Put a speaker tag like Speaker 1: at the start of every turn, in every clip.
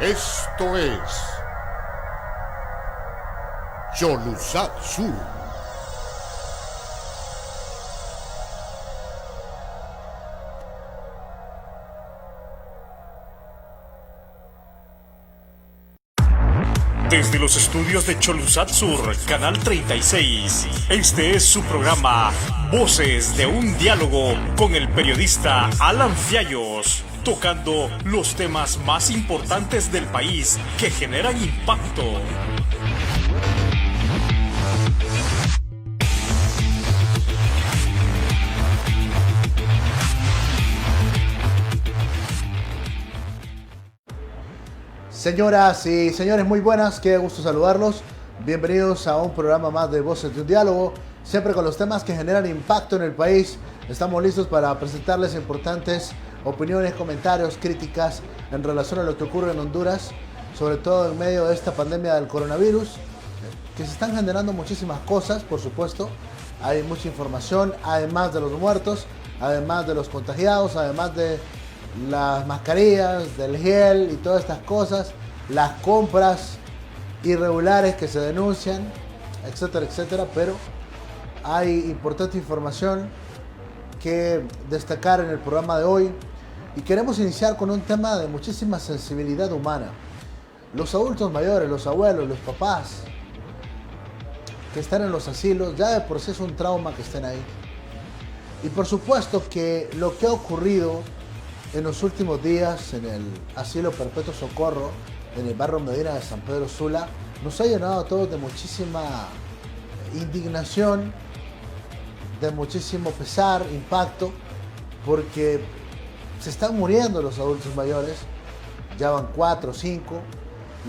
Speaker 1: Esto es Cholusatsu.
Speaker 2: Desde los estudios de Cholusatsu, Canal 36, este es su programa Voces de un Diálogo con el periodista Alan Fiallos, tocando los temas más importantes del país que generan impacto.
Speaker 3: Señoras y señores, muy buenas, qué gusto saludarlos. Bienvenidos a un programa más de Voces de un Diálogo, siempre con los temas que generan impacto en el país. Estamos listos para presentarles importantes opiniones, comentarios, críticas en relación a lo que ocurre en Honduras, sobre todo en medio de esta pandemia del coronavirus, que se están generando muchísimas cosas, por supuesto. Hay mucha información, además de los muertos, además de los contagiados, además de las mascarillas, del gel y todas estas cosas, las compras irregulares que se denuncian, etcétera, etcétera. Pero hay importante información que destacar en el programa de hoy y queremos iniciar con un tema de muchísima sensibilidad humana. Los adultos mayores, los abuelos, los papás que están en los asilos, ya de por sí es un trauma que estén ahí. Y por supuesto que lo que ha ocurrido en los últimos días en el Asilo Perpetuo Socorro, en el barrio Medina de San Pedro Sula, nos ha llenado a todos de muchísima indignación, de muchísimo pesar, impacto, porque se están muriendo los adultos mayores, ya van 4 o 5,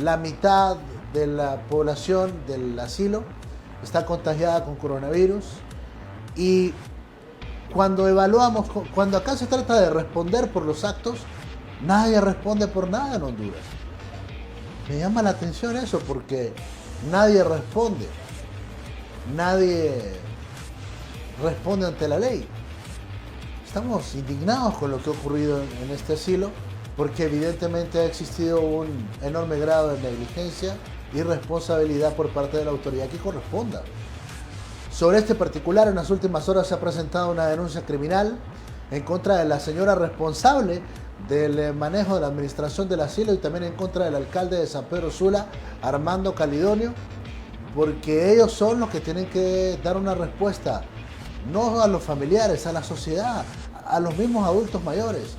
Speaker 3: la mitad de la población del asilo está contagiada con coronavirus. Y cuando evaluamos, cuando acá se trata de responder por los actos, nadie responde por nada en Honduras. Me llama la atención eso, porque nadie responde ante la ley. Estamos indignados con lo que ha ocurrido en este asilo, porque evidentemente ha existido un enorme grado de negligencia y responsabilidad por parte de la autoridad que corresponda. Sobre este particular, en las últimas horas se ha presentado una denuncia criminal en contra de la señora responsable del manejo de la administración del asilo y también en contra del alcalde de San Pedro Sula, Armando Calidonio, porque ellos son los que tienen que dar una respuesta, no a los familiares, a la sociedad, a los mismos adultos mayores.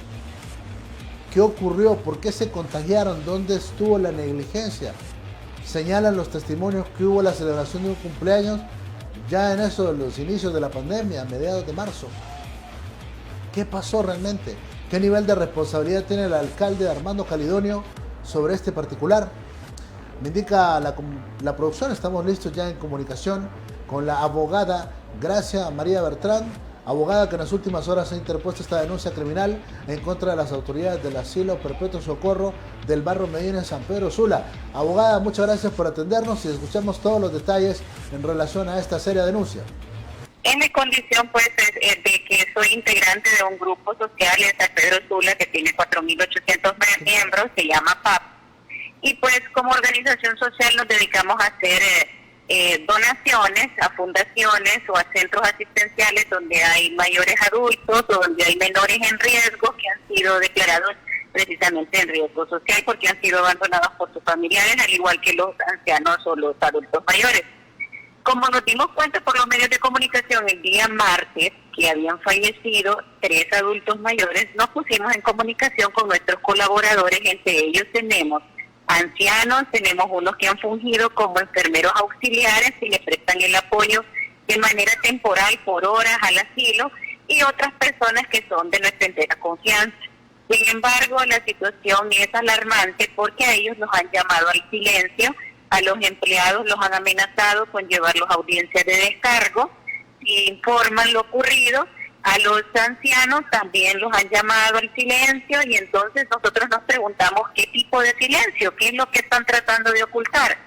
Speaker 3: ¿Qué ocurrió? ¿Por qué se contagiaron? ¿Dónde estuvo la negligencia? Señalan los testimonios que hubo la celebración de un cumpleaños ya en eso de los inicios de la pandemia, a mediados de marzo. ¿Qué pasó realmente? ¿Qué nivel de responsabilidad tiene el alcalde Armando Calidonio sobre este particular? Me indica la producción, estamos listos ya en comunicación con la abogada Gracia María Bertrán, abogada que en las últimas horas ha interpuesto esta denuncia criminal en contra de las autoridades del Asilo Perpetuo Socorro del barrio Medina de San Pedro Sula. Abogada, muchas gracias por atendernos y escuchamos todos los detalles en relación a esta seria denuncia.
Speaker 4: En mi condición, pues, de que soy integrante de un grupo social en San Pedro Sula que tiene 4.800 miembros, se llama PAP, y pues como organización social nos dedicamos a hacer donaciones a fundaciones o a centros asistenciales donde hay mayores adultos o donde hay menores en riesgo que han sido declarados precisamente en riesgo social porque han sido abandonados por sus familiares, al igual que los ancianos o los adultos mayores. Como nos dimos cuenta por los medios de comunicación el día martes que habían fallecido 3 adultos mayores, nos pusimos en comunicación con nuestros colaboradores. Entre ellos tenemos ancianos, tenemos unos que han fungido como enfermeros auxiliares y le prestan el apoyo de manera temporal por horas al asilo, y otras personas que son de nuestra entera confianza. Sin embargo, la situación es alarmante porque a ellos los han llamado al silencio, a los empleados los han amenazado con llevarlos a audiencias de descargo si informan lo ocurrido. A los ancianos también los han llamado al silencio, y entonces nosotros nos preguntamos qué tipo de silencio, qué es lo que están tratando de ocultar.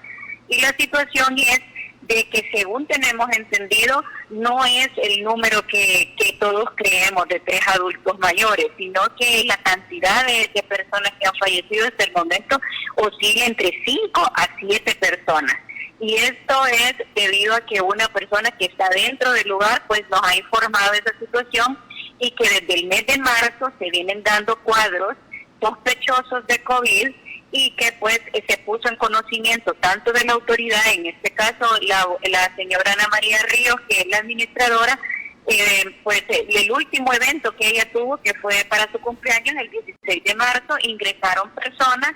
Speaker 4: Y la situación es de que, según tenemos entendido, no es el número que todos creemos de 3 adultos mayores, sino que la cantidad de personas que han fallecido hasta el momento oscila entre 5 a 7 personas. Y esto es debido a que una persona que está dentro del lugar pues nos ha informado de esa situación, y que desde el mes de marzo se vienen dando cuadros sospechosos de COVID, y que pues se puso en conocimiento tanto de la autoridad, en este caso la señora Ana María Ríos, que es la administradora, pues el último evento que ella tuvo, que fue para su cumpleaños el 16 de marzo, ingresaron personas,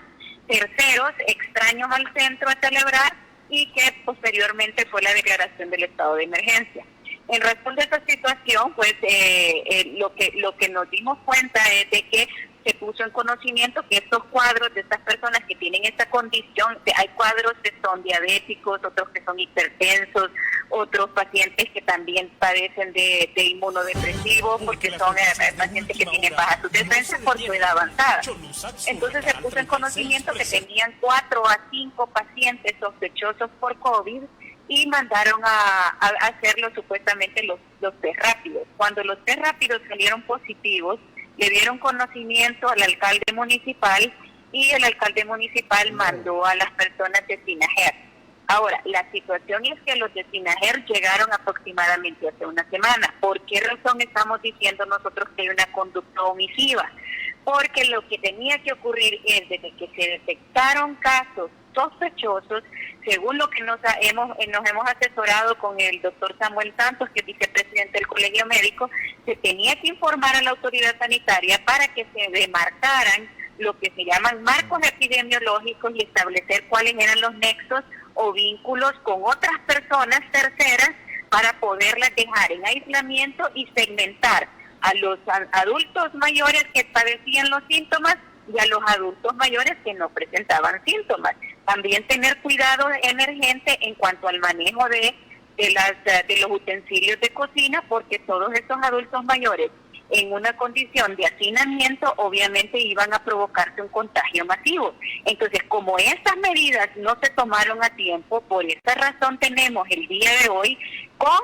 Speaker 4: terceros, extraños al centro a celebrar, y que posteriormente fue la declaración del estado de emergencia. En razón de esta situación, pues lo que nos dimos cuenta es de que se puso en conocimiento que estos cuadros de estas personas que tienen esta condición, hay cuadros que son diabéticos, otros que son hipertensos, otros pacientes que también padecen de inmunodepresivos, porque son pacientes que tienen bajas sus defensas por su edad avanzada. Entonces se puso en conocimiento que tenían 4 a 5 pacientes sospechosos por COVID, y mandaron a hacerlo supuestamente los test rápidos. Cuando los test rápidos salieron positivos, le dieron conocimiento al alcalde municipal, y el alcalde municipal mandó a las personas de Sinajer. Ahora, la situación es que los de Sinajer llegaron aproximadamente hace una semana. ¿Por qué razón estamos diciendo nosotros que hay una conducta omisiva? Porque lo que tenía que ocurrir es desde que se detectaron casos sospechosos, según lo que nos hemos asesorado con el doctor Samuel Santos, que es vicepresidente del Colegio Médico, se tenía que informar a la autoridad sanitaria para que se demarcaran lo que se llaman marcos epidemiológicos y establecer cuáles eran los nexos o vínculos con otras personas terceras para poderlas dejar en aislamiento y segmentar a los adultos mayores que padecían los síntomas y a los adultos mayores que no presentaban síntomas. También tener cuidado emergente en cuanto al manejo de los utensilios de cocina, porque todos estos adultos mayores en una condición de hacinamiento obviamente iban a provocarse un contagio masivo. Entonces, como estas medidas no se tomaron a tiempo, por esta razón tenemos el día de hoy con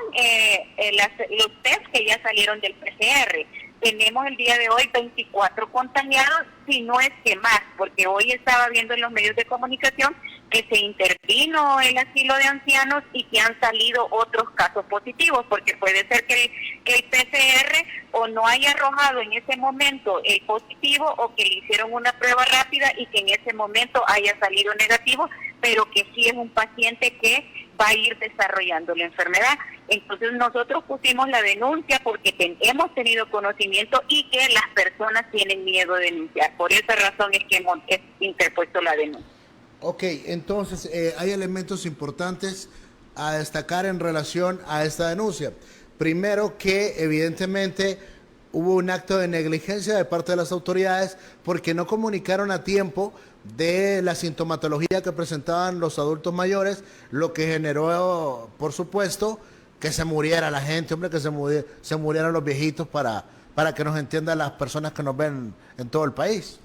Speaker 4: los test que ya salieron del PCR. Tenemos el día de hoy 24 contagiados, si no es que más, porque hoy estaba viendo en los medios de comunicación que se intervino el asilo de ancianos y que han salido otros casos positivos, porque puede ser que el PCR o no haya arrojado en ese momento el positivo, o que le hicieron una prueba rápida y que en ese momento haya salido negativo, pero que sí es un paciente que va a ir desarrollando la enfermedad. Entonces nosotros pusimos la denuncia porque hemos tenido conocimiento y que las personas tienen miedo de denunciar. Por esa razón es que hemos interpuesto la denuncia.
Speaker 3: Ok, entonces hay elementos importantes a destacar en relación a esta denuncia. Primero, que evidentemente hubo un acto de negligencia de parte de las autoridades porque no comunicaron a tiempo de la sintomatología que presentaban los adultos mayores, lo que generó, por supuesto, que se muriera la gente, hombre, que se murieran los viejitos, para que nos entiendan las personas que nos ven en todo el país.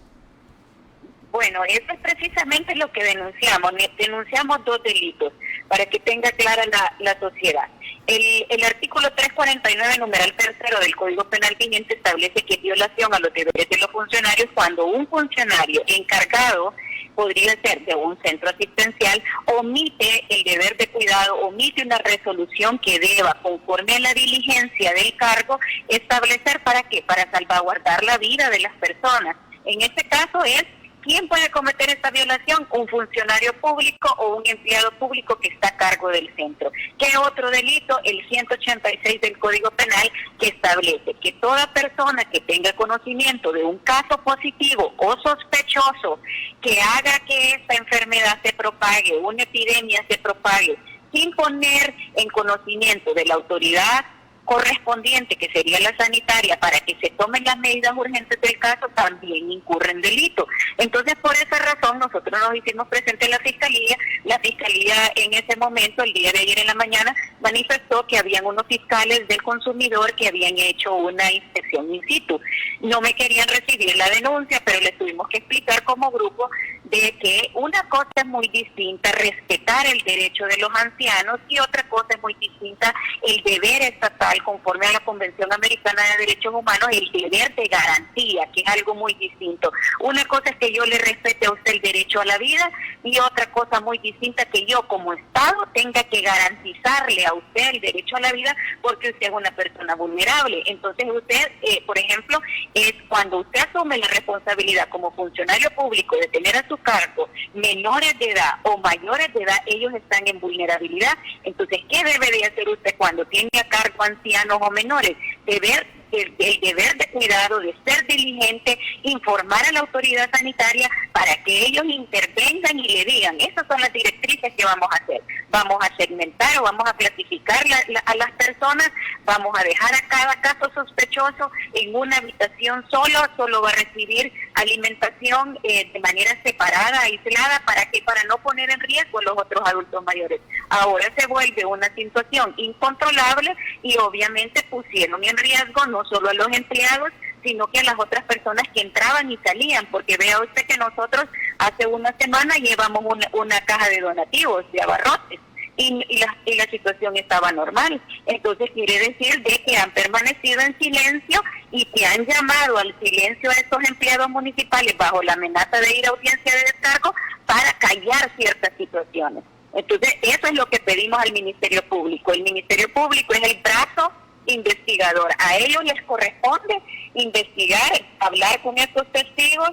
Speaker 4: Bueno, eso es precisamente lo que denunciamos. Denunciamos 2 delitos, para que tenga clara la sociedad. El artículo 349, numeral 3 del Código Penal vigente, establece que es violación a los deberes de los funcionarios cuando un funcionario encargado, podría ser de un centro asistencial, omite el deber de cuidado, omite una resolución que deba, conforme a la diligencia del cargo, establecer ¿para qué? Para salvaguardar la vida de las personas. En este caso es, ¿quién puede cometer esta violación? Un funcionario público o un empleado público que está a cargo del centro. ¿Qué otro delito? El 186 del Código Penal, que establece que toda persona que tenga conocimiento de un caso positivo o sospechoso que haga que esta enfermedad se propague, una epidemia se propague, sin poner en conocimiento de la autoridad correspondiente, que sería la sanitaria, para que se tomen las medidas urgentes del caso, también incurre en delito. Entonces, por esa razón, nosotros nos hicimos presente a la Fiscalía. La Fiscalía en ese momento, el día de ayer en la mañana, manifestó que habían unos fiscales del consumidor que habían hecho una inspección in situ. No me querían recibir la denuncia, pero les tuvimos que explicar como grupo de que una cosa es muy distinta respetar el derecho de los ancianos y otra cosa es muy distinta el deber estatal conforme a la Convención Americana de Derechos Humanos, el deber de garantía, que es algo muy distinto. Una cosa es que yo le respete a usted el derecho a la vida y otra cosa muy distinta que yo como Estado tenga que garantizarle a usted el derecho a la vida porque usted es una persona vulnerable. Entonces usted, por ejemplo, es cuando usted asume la responsabilidad como funcionario público de tener a su cargo menores de edad o mayores de edad, ellos están en vulnerabilidad. Entonces, ¿qué debe de hacer usted cuando tiene a cargo ancianos o menores? El deber de cuidado, de ser diligente, informar a la autoridad sanitaria para que ellos intervengan y le digan, esas son las directrices que vamos a hacer. Vamos a segmentar o vamos a clasificar a las personas, vamos a dejar a cada caso sospechoso en una habitación solo va a recibir alimentación de manera separada, aislada, ¿para qué? Para no poner en riesgo a los otros adultos mayores. Ahora se vuelve una situación incontrolable y obviamente pusieron en riesgo no solo a los empleados, sino que a las otras personas que entraban y salían, porque vea usted que nosotros hace una semana llevamos una caja de donativos, de abarrotes, y la situación estaba normal. Entonces quiere decir de que han permanecido en silencio y que han llamado al silencio a estos empleados municipales bajo la amenaza de ir a audiencia de descargo para callar ciertas situaciones. Entonces eso es lo que pedimos al Ministerio Público. El Ministerio Público es el brazo investigador. A ellos les corresponde investigar, hablar con estos testigos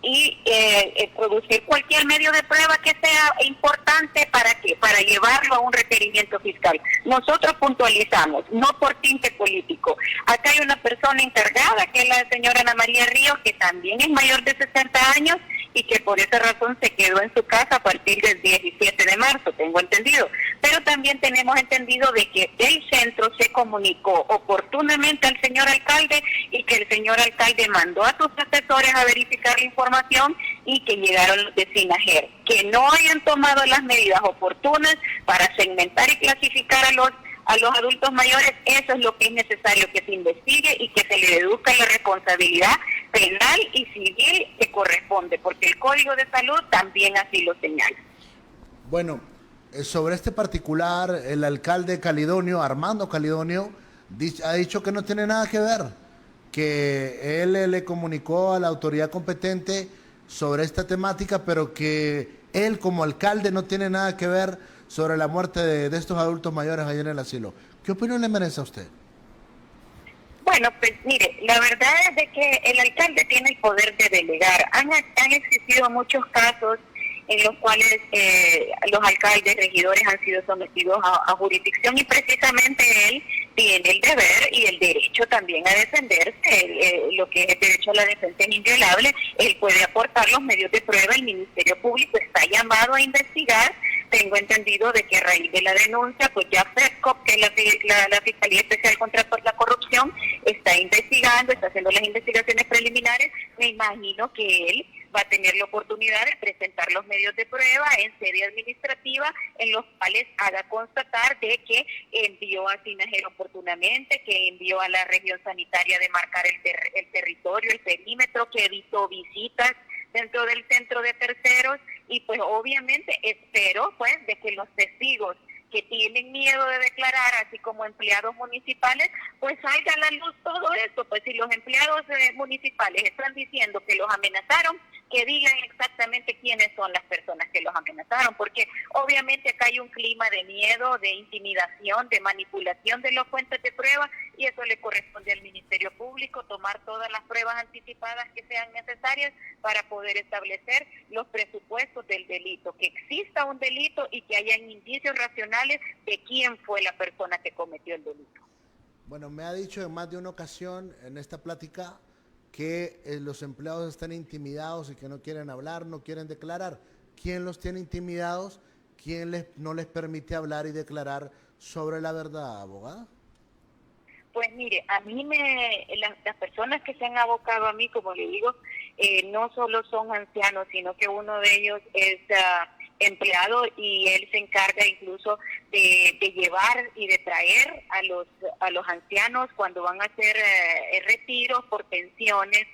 Speaker 4: y producir cualquier medio de prueba que sea importante para llevarlo a un requerimiento fiscal. Nosotros puntualizamos, no por tinte político. Acá hay una persona encargada, que es la señora Ana María Ríos, que también es mayor de 60 años y que por esa razón se quedó en su casa a partir del 17 de marzo, tengo entendido. Pero también tenemos entendido de que el centro se comunicó oportunamente al señor alcalde y que el señor alcalde mandó a sus asesores a verificar la información y que llegaron los de SINAGER. Que no hayan tomado las medidas oportunas para segmentar y clasificar a los adultos mayores, eso es lo que es necesario que se investigue y que se le deduzca la responsabilidad penal y civil que corresponde, porque el Código de Salud también así lo señala.
Speaker 3: Bueno, sobre este particular, el alcalde Calidonio, Armando Calidonio, ha dicho que no tiene nada que ver, que él le comunicó a la autoridad competente sobre esta temática, pero que él como alcalde no tiene nada que ver sobre la muerte de estos adultos mayores allá en el asilo. ¿Qué opinión le merece a usted?
Speaker 4: Bueno, pues mire, la verdad es de que el alcalde tiene el poder de delegar. Han existido muchos casos en los cuales los alcaldes, regidores han sido sometidos a jurisdicción y precisamente él tiene el deber y el derecho también a defenderse. Lo que es el derecho a la defensa es inviolable. Él puede aportar los medios de prueba. El Ministerio Público está llamado a investigar. Tengo entendido de que a raíz de la denuncia, pues ya FEDCOP, que es la Fiscalía Especial contra la Corrupción, está investigando, está haciendo las investigaciones preliminares. Me imagino que él va a tener la oportunidad de presentar los medios de prueba en sede administrativa, en los cuales haga constatar de que envió a SINAGER oportunamente, que envió a la región sanitaria de marcar el territorio, el perímetro, que evitó visitas dentro del centro de terceros, y pues obviamente espero pues de que los testigos que tienen miedo de declarar, así como empleados municipales, pues salga a la luz todo esto. Pues si los empleados municipales están diciendo que los amenazaron, que digan exactamente quiénes son las personas que los amenazaron, porque obviamente acá hay un clima de miedo, de intimidación, de manipulación de los fuentes de prueba, y eso le corresponde al Ministerio Público tomar todas las pruebas anticipadas que sean necesarias para poder establecer los presupuestos del delito, que exista un delito y que hayan indicios racionales de quién fue la persona que cometió el delito.
Speaker 3: Bueno, me ha dicho en más de una ocasión en esta plática que los empleados están intimidados y que no quieren hablar, no quieren declarar. ¿Quién los tiene intimidados? ¿Quién no les permite hablar y declarar sobre la verdad, abogada?
Speaker 4: Pues mire, a mí las personas que se han abocado a mí, como le digo, no solo son ancianos, sino que uno de ellos es empleado y él se encarga incluso de llevar y de traer a los ancianos cuando van a hacer retiros por pensiones,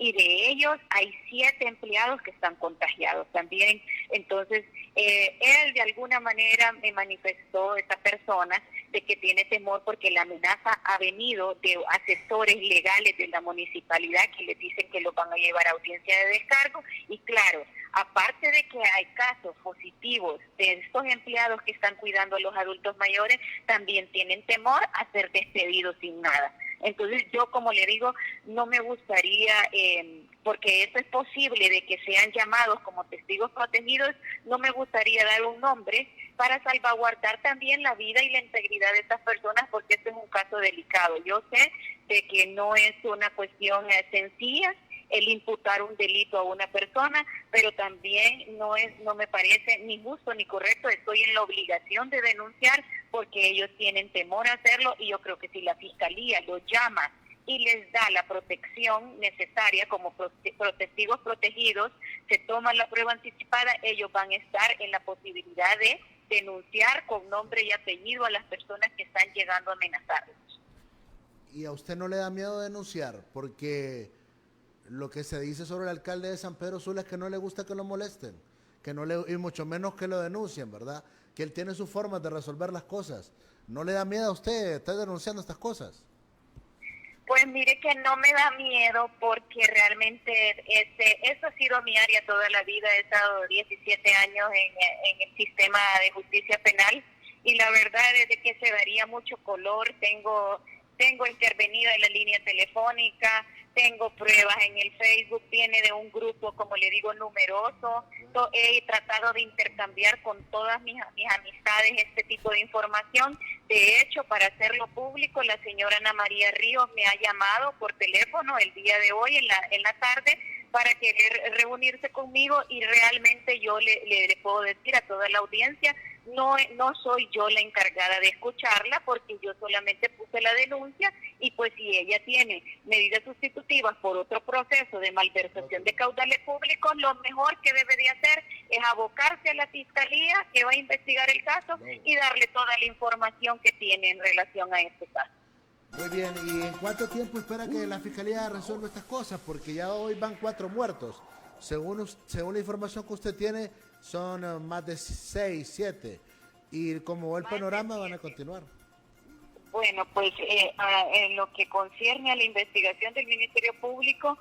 Speaker 4: y de ellos hay 7 empleados que están contagiados también. Entonces, él de alguna manera me manifestó, esta persona, de que tiene temor porque la amenaza ha venido de asesores legales de la municipalidad que le dicen que lo van a llevar a audiencia de descargo. Y claro, aparte de que hay casos positivos de estos empleados que están cuidando a los adultos mayores, también tienen temor a ser despedidos sin nada. Entonces yo, como le digo, no me gustaría, porque eso es posible de que sean llamados como testigos protegidos, no me gustaría dar un nombre para salvaguardar también la vida y la integridad de estas personas, porque este es un caso delicado. Yo sé de que no es una cuestión sencilla el imputar un delito a una persona, pero también no me parece ni justo ni correcto. Estoy en la obligación de denunciar porque ellos tienen temor a hacerlo, y yo creo que si la Fiscalía los llama y les da la protección necesaria como testigos protegidos, se toma la prueba anticipada, ellos van a estar en la posibilidad de denunciar con nombre y apellido a las personas que están llegando a amenazarlos.
Speaker 3: ¿Y a usted no le da miedo denunciar? Porque lo que se dice sobre el alcalde de San Pedro Sula es que no le gusta que lo molesten, y mucho menos que lo denuncien, ¿verdad? Que él tiene sus formas de resolver las cosas. ¿No le da miedo a usted estar denunciando estas cosas?
Speaker 4: Pues mire que no me da miedo, porque realmente eso ha sido mi área toda la vida. He estado 17 años en el sistema de justicia penal, y la verdad es de que se daría mucho color. Tengo intervenida en la línea telefónica, tengo pruebas en el Facebook, viene de un grupo, como le digo, numeroso. He tratado de intercambiar con todas mis amistades este tipo de información. De hecho, para hacerlo público, la señora Ana María Ríos me ha llamado por teléfono el día de hoy, en la tarde, para querer reunirse conmigo, y realmente yo le puedo decir a toda la audiencia, no soy yo la encargada de escucharla, porque yo solamente puse la denuncia, y pues si ella tiene medidas sustitutivas por otro proceso de malversación de caudales públicos, lo mejor que debe de hacer es abocarse a la Fiscalía, que va a investigar el caso, y darle toda la información que tiene en relación a este caso.
Speaker 3: Muy bien, ¿y en cuánto tiempo espera que la Fiscalía resuelva estas cosas? Porque ya hoy van 4 muertos. Según la información que usted tiene, son más de 6, 7. Y como el panorama, van a continuar.
Speaker 4: Bueno, pues en lo que concierne a la investigación del Ministerio Público,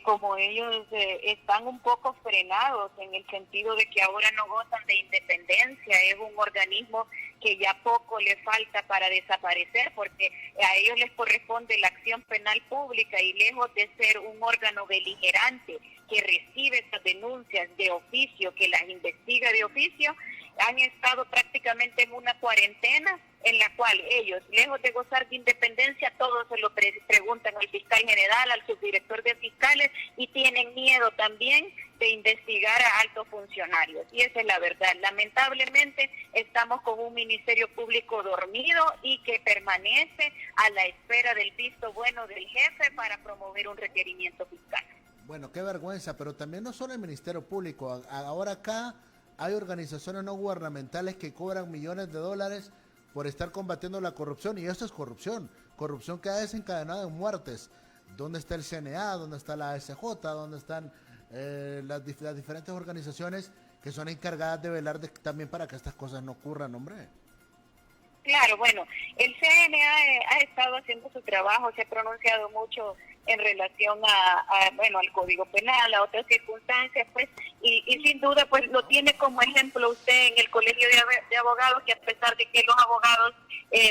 Speaker 4: como ellos están un poco frenados en el sentido de que ahora no gozan de independencia, es un organismo que ya poco le falta para desaparecer, porque a ellos les corresponde la acción penal pública, y lejos de ser un órgano beligerante que recibe estas denuncias de oficio, que las investiga de oficio, han estado prácticamente en una cuarentena en la cual ellos, lejos de gozar de independencia, todos se lo preguntan al fiscal general, al subdirector de fiscales, y tienen miedo también de investigar a altos funcionarios. Y esa es la verdad. Lamentablemente estamos con un Ministerio Público dormido y que permanece a la espera del visto bueno del jefe para promover un requerimiento fiscal.
Speaker 3: Bueno, qué vergüenza, pero también no solo el Ministerio Público. Ahora acá hay organizaciones no gubernamentales que cobran millones de dólares por estar combatiendo la corrupción, y esto es corrupción que ha desencadenado en muertes. ¿Dónde está el CNA? ¿Dónde está la SJ? ¿Dónde están las diferentes organizaciones que son encargadas de velar también para que estas cosas no ocurran, hombre?
Speaker 4: Claro, bueno, el CNA ha estado haciendo su trabajo, se ha pronunciado mucho en relación al Código Penal, a otras circunstancias, pues, y sin duda, pues, lo tiene como ejemplo usted en el Colegio de Abogados, que a pesar de que los abogados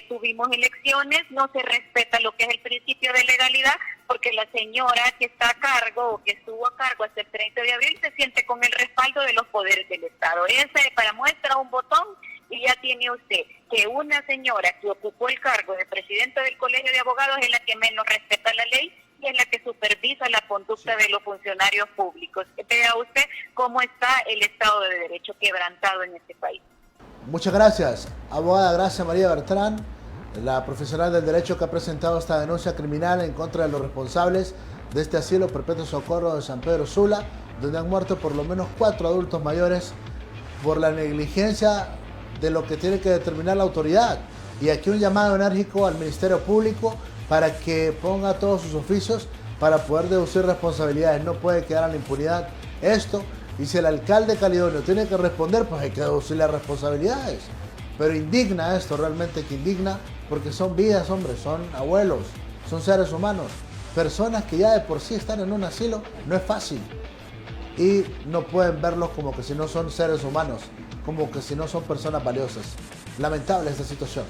Speaker 4: tuvimos elecciones, no se respeta lo que es el principio de legalidad, porque la señora que está a cargo, o que estuvo a cargo hasta el 30 de abril, se siente con el respaldo de los poderes del Estado. Ese, para muestra, un botón, y ya tiene usted que una señora que ocupó el cargo de presidenta del Colegio de Abogados es la que menos respeta la ley y es la que supervisa la conducta de los funcionarios públicos. Vea usted cómo está el Estado de Derecho quebrantado en este país.
Speaker 3: Muchas gracias, abogada Gracia María Bertrán, la profesional del derecho que ha presentado esta denuncia criminal en contra de los responsables de este asilo perpetuo socorro de San Pedro Sula, donde han muerto por lo menos 4 adultos mayores por la negligencia de lo que tiene que determinar la autoridad. Y aquí un llamado enérgico al Ministerio Público para que ponga todos sus oficios para poder deducir responsabilidades. No puede quedar a la impunidad esto, y si el alcalde Calidonio tiene que responder, pues hay que deducir las responsabilidades. Pero indigna esto, realmente que indigna, porque son vidas, hombre, son abuelos, son seres humanos, personas que ya de por sí están en un asilo, no es fácil. Y no pueden verlos como que si no son seres humanos, como que si no son personas valiosas. Lamentable esta situación.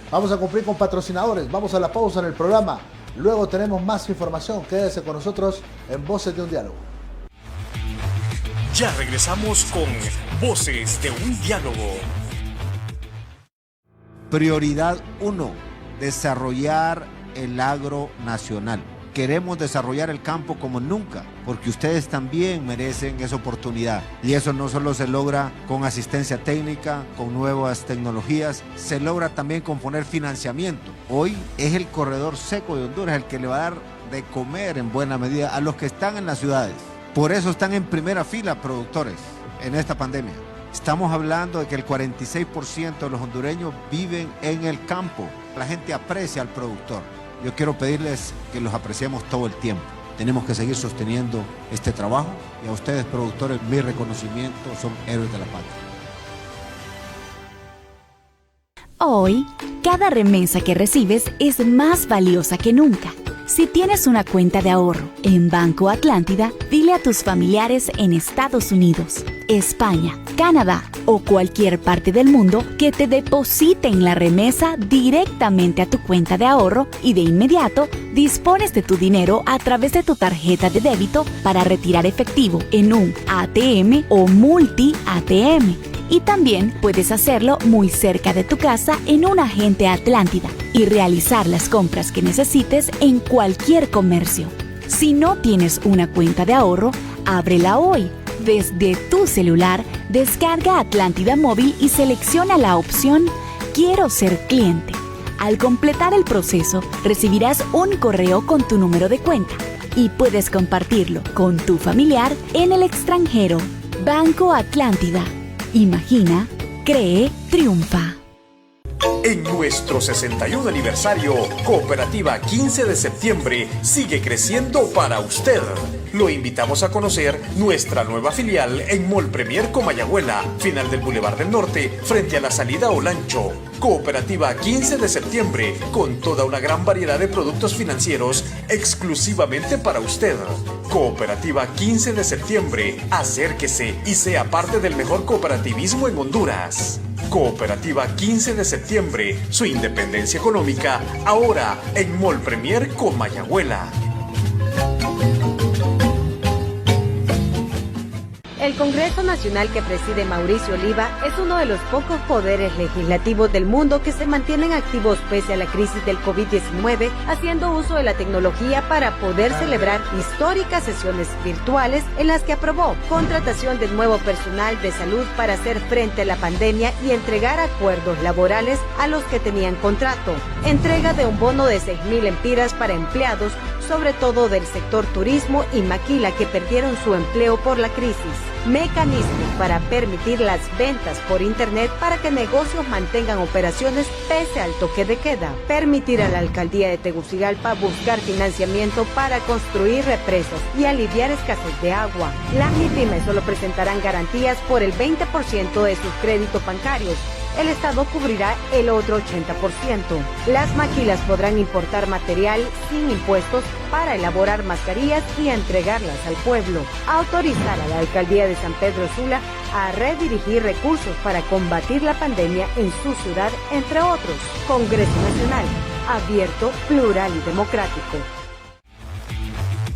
Speaker 3: Vamos a cumplir con patrocinadores, vamos a la pausa en el programa. Luego tenemos más información, quédese con nosotros en Voces de un Diálogo.
Speaker 2: Ya regresamos con Voces de un Diálogo.
Speaker 1: Prioridad 1, desarrollar el agro nacional. Queremos desarrollar el campo como nunca, porque ustedes también merecen esa oportunidad. Y eso no solo se logra con asistencia técnica, con nuevas tecnologías, se logra también con poner financiamiento. Hoy es el corredor seco de Honduras el que le va a dar de comer en buena medida a los que están en las ciudades. Por eso están en primera fila productores en esta pandemia. Estamos hablando de que el 46% de los hondureños viven en el campo. La gente aprecia al productor. Yo quiero pedirles que los apreciemos todo el tiempo. Tenemos que seguir sosteniendo este trabajo y a ustedes, productores, mi reconocimiento, son héroes de la patria.
Speaker 5: Hoy, cada remesa que recibes es más valiosa que nunca. Si tienes una cuenta de ahorro en Banco Atlántida, dile a tus familiares en Estados Unidos, España, Canadá o cualquier parte del mundo que te depositen la remesa directamente a tu cuenta de ahorro y de inmediato dispones de tu dinero a través de tu tarjeta de débito para retirar efectivo en un ATM o multi-ATM. Y también puedes hacerlo muy cerca de tu casa en un agente Atlántida y realizar las compras que necesites en cualquier comercio. Si no tienes una cuenta de ahorro, ábrela hoy. Desde tu celular, descarga Atlántida Móvil y selecciona la opción Quiero ser cliente. Al completar el proceso, recibirás un correo con tu número de cuenta y puedes compartirlo con tu familiar en el extranjero. Banco Atlántida. Imagina, cree, triunfa.
Speaker 2: En nuestro 61 aniversario, Cooperativa 15 de septiembre sigue creciendo para usted. Lo invitamos a conocer nuestra nueva filial en Mall Premier Comayagüela, final del Boulevard del Norte, frente a la salida a Olancho. Cooperativa 15 de septiembre, con toda una gran variedad de productos financieros exclusivamente para usted. Cooperativa 15 de septiembre, acérquese y sea parte del mejor cooperativismo en Honduras. Cooperativa 15 de septiembre, su independencia económica, ahora en Mall Premier Comayagüela.
Speaker 6: El Congreso Nacional que preside Mauricio Oliva es uno de los pocos poderes legislativos del mundo que se mantienen activos pese a la crisis del COVID-19, haciendo uso de la tecnología para poder celebrar históricas sesiones virtuales en las que aprobó contratación de nuevo personal de salud para hacer frente a la pandemia y entregar acuerdos laborales a los que tenían contrato, entrega de un bono de 6,000 empiras para empleados, sobre todo del sector turismo y maquila que perdieron su empleo por la crisis. Mecanismos para permitir las ventas por internet para que negocios mantengan operaciones pese al toque de queda. Permitir a la alcaldía de Tegucigalpa buscar financiamiento para construir represas y aliviar escasez de agua. Las MIPYMES solo presentarán garantías por el 20% de sus créditos bancarios. El Estado cubrirá el otro 80%. Las maquilas podrán importar material sin impuestos para elaborar mascarillas y entregarlas al pueblo. Autorizar a la alcaldía de San Pedro Sula a redirigir recursos para combatir la pandemia en su ciudad, entre otros. Congreso Nacional, abierto, plural y democrático.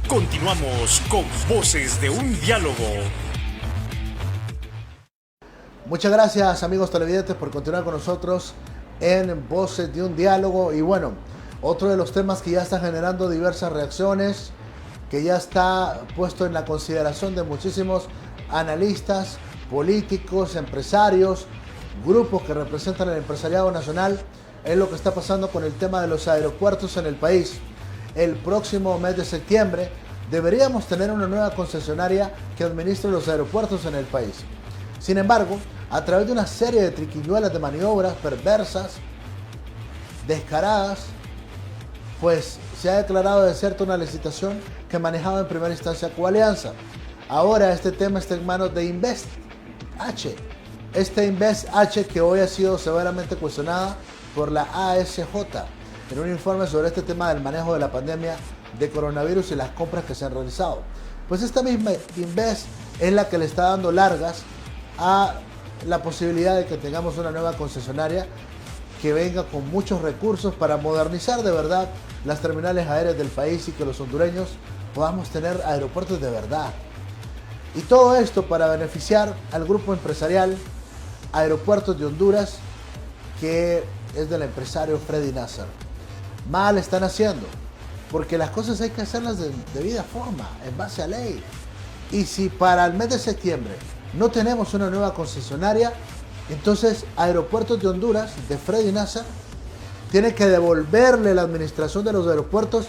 Speaker 2: Continuamos con Voces de un Diálogo.
Speaker 3: Muchas gracias, amigos televidentes, por continuar con nosotros en Voces de un Diálogo. Y bueno, otro de los temas que ya está generando diversas reacciones, que ya está puesto en la consideración de muchísimos analistas, políticos, empresarios, grupos que representan el empresariado nacional, es lo que está pasando con el tema de los aeropuertos en el país. El próximo mes de septiembre deberíamos tener una nueva concesionaria que administre los aeropuertos en el país. Sin embargo, a través de una serie de triquiñuelas de maniobras perversas, descaradas, pues se ha declarado desierta una licitación que manejaba en primera instancia Coalianza. Ahora este tema está en manos de Invest H. Este Invest H que hoy ha sido severamente cuestionada por la ASJ en un informe sobre este tema del manejo de la pandemia de coronavirus y las compras que se han realizado. Pues esta misma Invest es la que le está dando largas a la posibilidad de que tengamos una nueva concesionaria que venga con muchos recursos para modernizar de verdad las terminales aéreas del país y que los hondureños podamos tener aeropuertos de verdad. Y todo esto para beneficiar al grupo empresarial Aeropuertos de Honduras, que es del empresario Freddy Nasser. Mal están haciendo, porque las cosas hay que hacerlas de debida forma, en base a ley. Y si para el mes de septiembre no tenemos una nueva concesionaria, entonces Aeropuertos de Honduras, de Freddy Nasser, tiene que devolverle la administración de los aeropuertos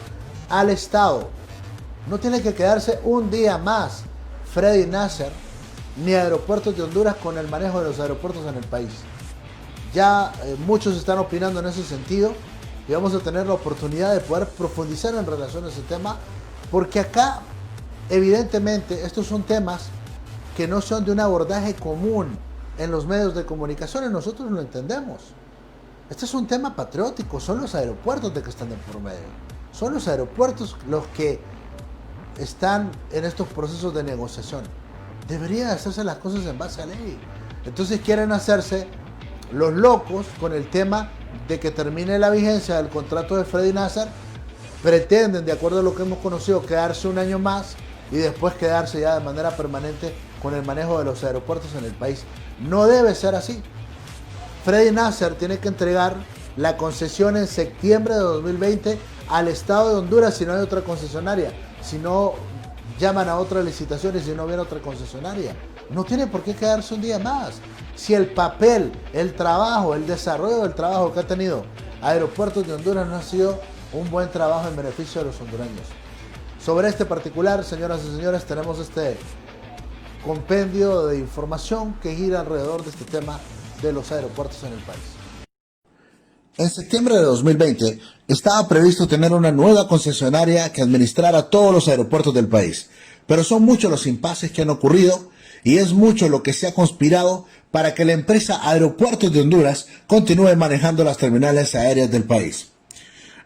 Speaker 3: al Estado. No tiene que quedarse un día más Freddy Nasser ni Aeropuertos de Honduras con el manejo de los aeropuertos en el país. Ya muchos están opinando en ese sentido y vamos a tener la oportunidad de poder profundizar en relación a ese tema, porque acá evidentemente estos son temas que no son de un abordaje común en los medios de comunicación y nosotros lo entendemos. Este es un tema patriótico, son los aeropuertos de que están de por medio. Son los aeropuertos los que están en estos procesos de negociación. Deberían hacerse las cosas en base a ley. Entonces quieren hacerse los locos con el tema de que termine la vigencia del contrato de Freddy Nasser. Pretenden, de acuerdo a lo que hemos conocido, quedarse un año más y después quedarse ya de manera permanente con el manejo de los aeropuertos en el país. No debe ser así. Freddy Nasser tiene que entregar la concesión en septiembre de 2020 al Estado de Honduras si no hay otra concesionaria. Si no llaman a otra licitación y si no viene otra concesionaria. No tiene por qué quedarse un día más. Si el papel, el trabajo, el desarrollo del trabajo que ha tenido Aeropuertos de Honduras no ha sido un buen trabajo en beneficio de los hondureños. Sobre este particular, señoras y señores, tenemos este compendio de información que gira alrededor de este tema de los aeropuertos en el país. En septiembre de 2020 estaba previsto tener una nueva concesionaria que administrara todos los aeropuertos del país, pero son muchos los impases que han ocurrido y es mucho lo que se ha conspirado para que la empresa Aeropuertos de Honduras continúe manejando las terminales aéreas del país.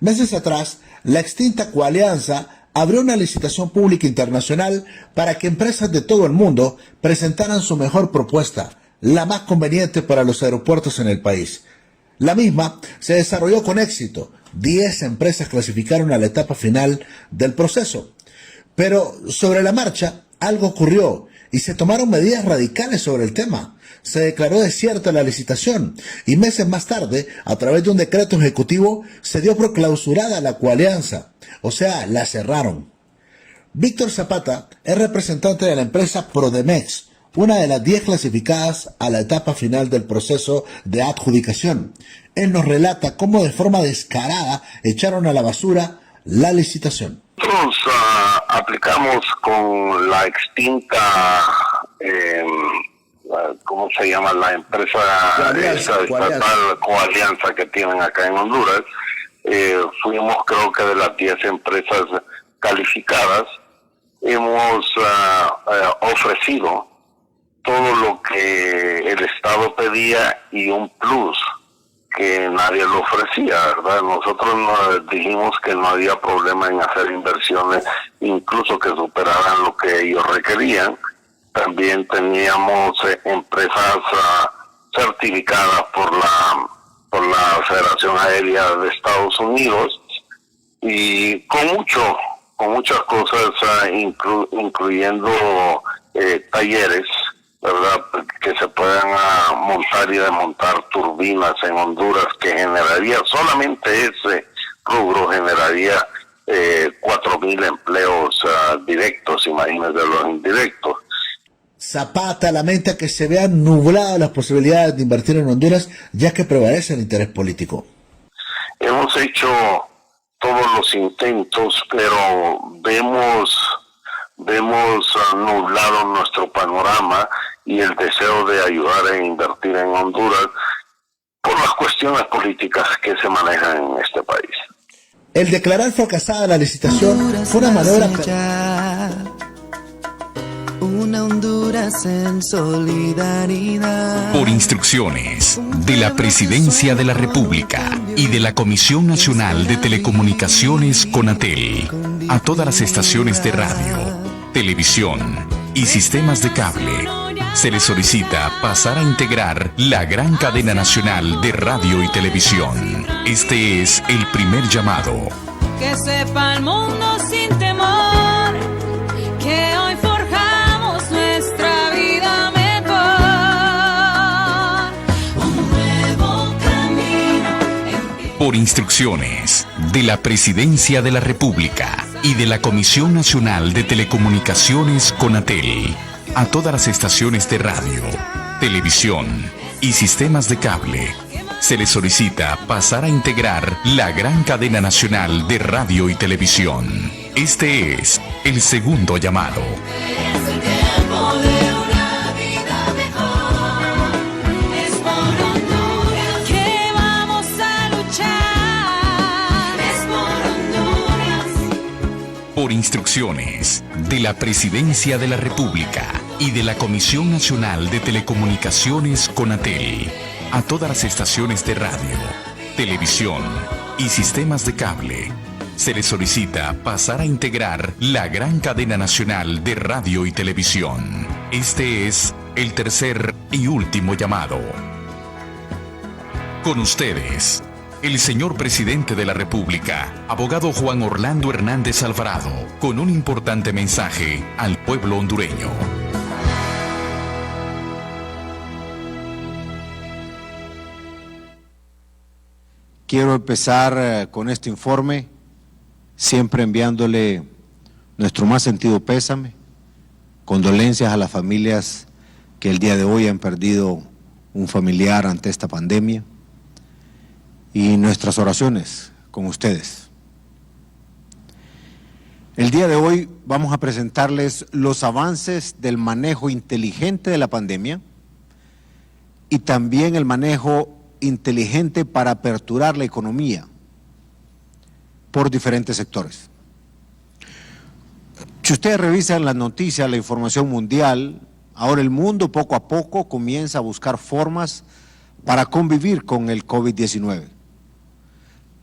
Speaker 3: Meses atrás, la extinta Coalianza abrió una licitación pública internacional para que empresas de todo el mundo presentaran su mejor propuesta, la más conveniente para los aeropuertos en el país. La misma se desarrolló con éxito. 10 empresas clasificaron a la etapa final del proceso. Pero sobre la marcha, algo ocurrió y se tomaron medidas radicales sobre el tema. Se declaró desierta la licitación y meses más tarde, a través de un decreto ejecutivo, se dio por clausurada la Coalianza, o sea, la cerraron. Víctor Zapata es representante de la empresa Prodemex, una de las 10 clasificadas a la etapa final del proceso de adjudicación. Él nos relata cómo de forma descarada echaron a la basura la licitación.
Speaker 7: Nosotros aplicamos con la extinta, ¿cómo se llama? La empresa estatal Coalianza que tienen acá en Honduras. Fuimos, creo que de las 10 empresas calificadas, hemos ofrecido todo lo que el Estado pedía y un plus que nadie lo ofrecía, ¿verdad? Nosotros nos dijimos que no había problema en hacer inversiones, incluso que superaran lo que ellos requerían. También teníamos empresas certificadas por la Federación Aérea de Estados Unidos y con muchas cosas, incluyendo talleres, ¿verdad?, que se puedan montar y desmontar turbinas en Honduras, que generaría, solamente ese rubro generaría 4,000 empleos directos, imagínense los indirectos.
Speaker 3: Zapata lamenta que se vean nubladas las posibilidades de invertir en Honduras, ya que prevalece el interés político.
Speaker 7: hemos hecho todos los intentos, pero vemos nublado nuestro panorama y el deseo de ayudar e invertir en Honduras por las cuestiones políticas que se manejan en este país.
Speaker 3: El declarar fracasada la licitación fue una maniobra.
Speaker 8: Una Honduras en solidaridad.
Speaker 9: Por instrucciones de la Presidencia de la República y de la Comisión Nacional de Telecomunicaciones CONATEL, a todas las estaciones de radio, televisión y sistemas de cable, se les solicita pasar a integrar la gran cadena nacional de radio y televisión. Este es el primer llamado.
Speaker 8: Que sepa el mundo sin temor que hoy forjamos nuestra vida mejor. Un nuevo camino.
Speaker 9: Por instrucciones de la Presidencia de la República y de la Comisión Nacional de Telecomunicaciones CONATEL, a todas las estaciones de radio, televisión y sistemas de cable, se les solicita pasar a integrar la gran cadena nacional de radio y televisión. Este es el segundo llamado.
Speaker 8: Es el tiempo de una vida mejor. Es por Honduras que vamos a luchar. Es por Honduras.
Speaker 9: Por instrucciones de la Presidencia de la República y de la Comisión Nacional de Telecomunicaciones CONATEL, a todas las estaciones de radio, televisión y sistemas de cable, se les solicita pasar a integrar la gran cadena nacional de radio y televisión. Este es el tercer y último llamado. Con ustedes, el señor Presidente de la República, abogado Juan Orlando Hernández Alvarado, con un importante mensaje al pueblo hondureño.
Speaker 1: Quiero empezar con este informe, siempre enviándole nuestro más sentido pésame, condolencias a las familias que el día de hoy han perdido un familiar ante esta pandemia y nuestras oraciones con ustedes. El día de hoy vamos a presentarles los avances del manejo inteligente de la pandemia y también el manejo inteligente para aperturar la economía por diferentes sectores. Si ustedes revisan las noticias, la información mundial, ahora el mundo poco a poco comienza a buscar formas para convivir con el COVID-19.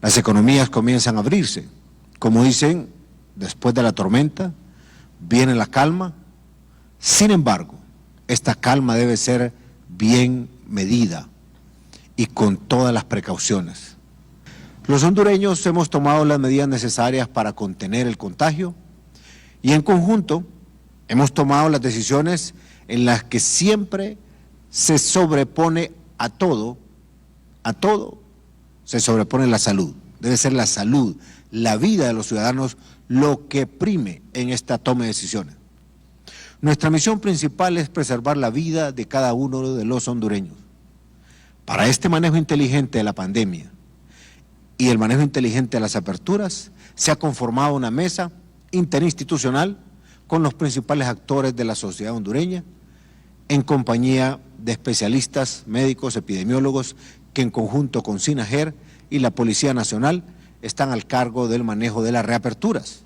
Speaker 1: Las economías comienzan a abrirse. Como dicen, después de la tormenta viene la calma. Sin embargo, esta calma debe ser bien medida y con todas las precauciones. Los hondureños hemos tomado las medidas necesarias para contener el contagio y en conjunto hemos tomado las decisiones en las que siempre se sobrepone a todo se sobrepone la salud. Debe ser la salud, la vida de los ciudadanos lo que prime en esta toma de decisiones. Nuestra misión principal es preservar la vida de cada uno de los hondureños. Para este manejo inteligente de la pandemia y el manejo inteligente de las aperturas, se ha conformado una mesa interinstitucional con los principales actores de la sociedad hondureña, en compañía de especialistas, médicos, epidemiólogos, que en conjunto con SINAGER y la Policía Nacional están al cargo del manejo de las reaperturas,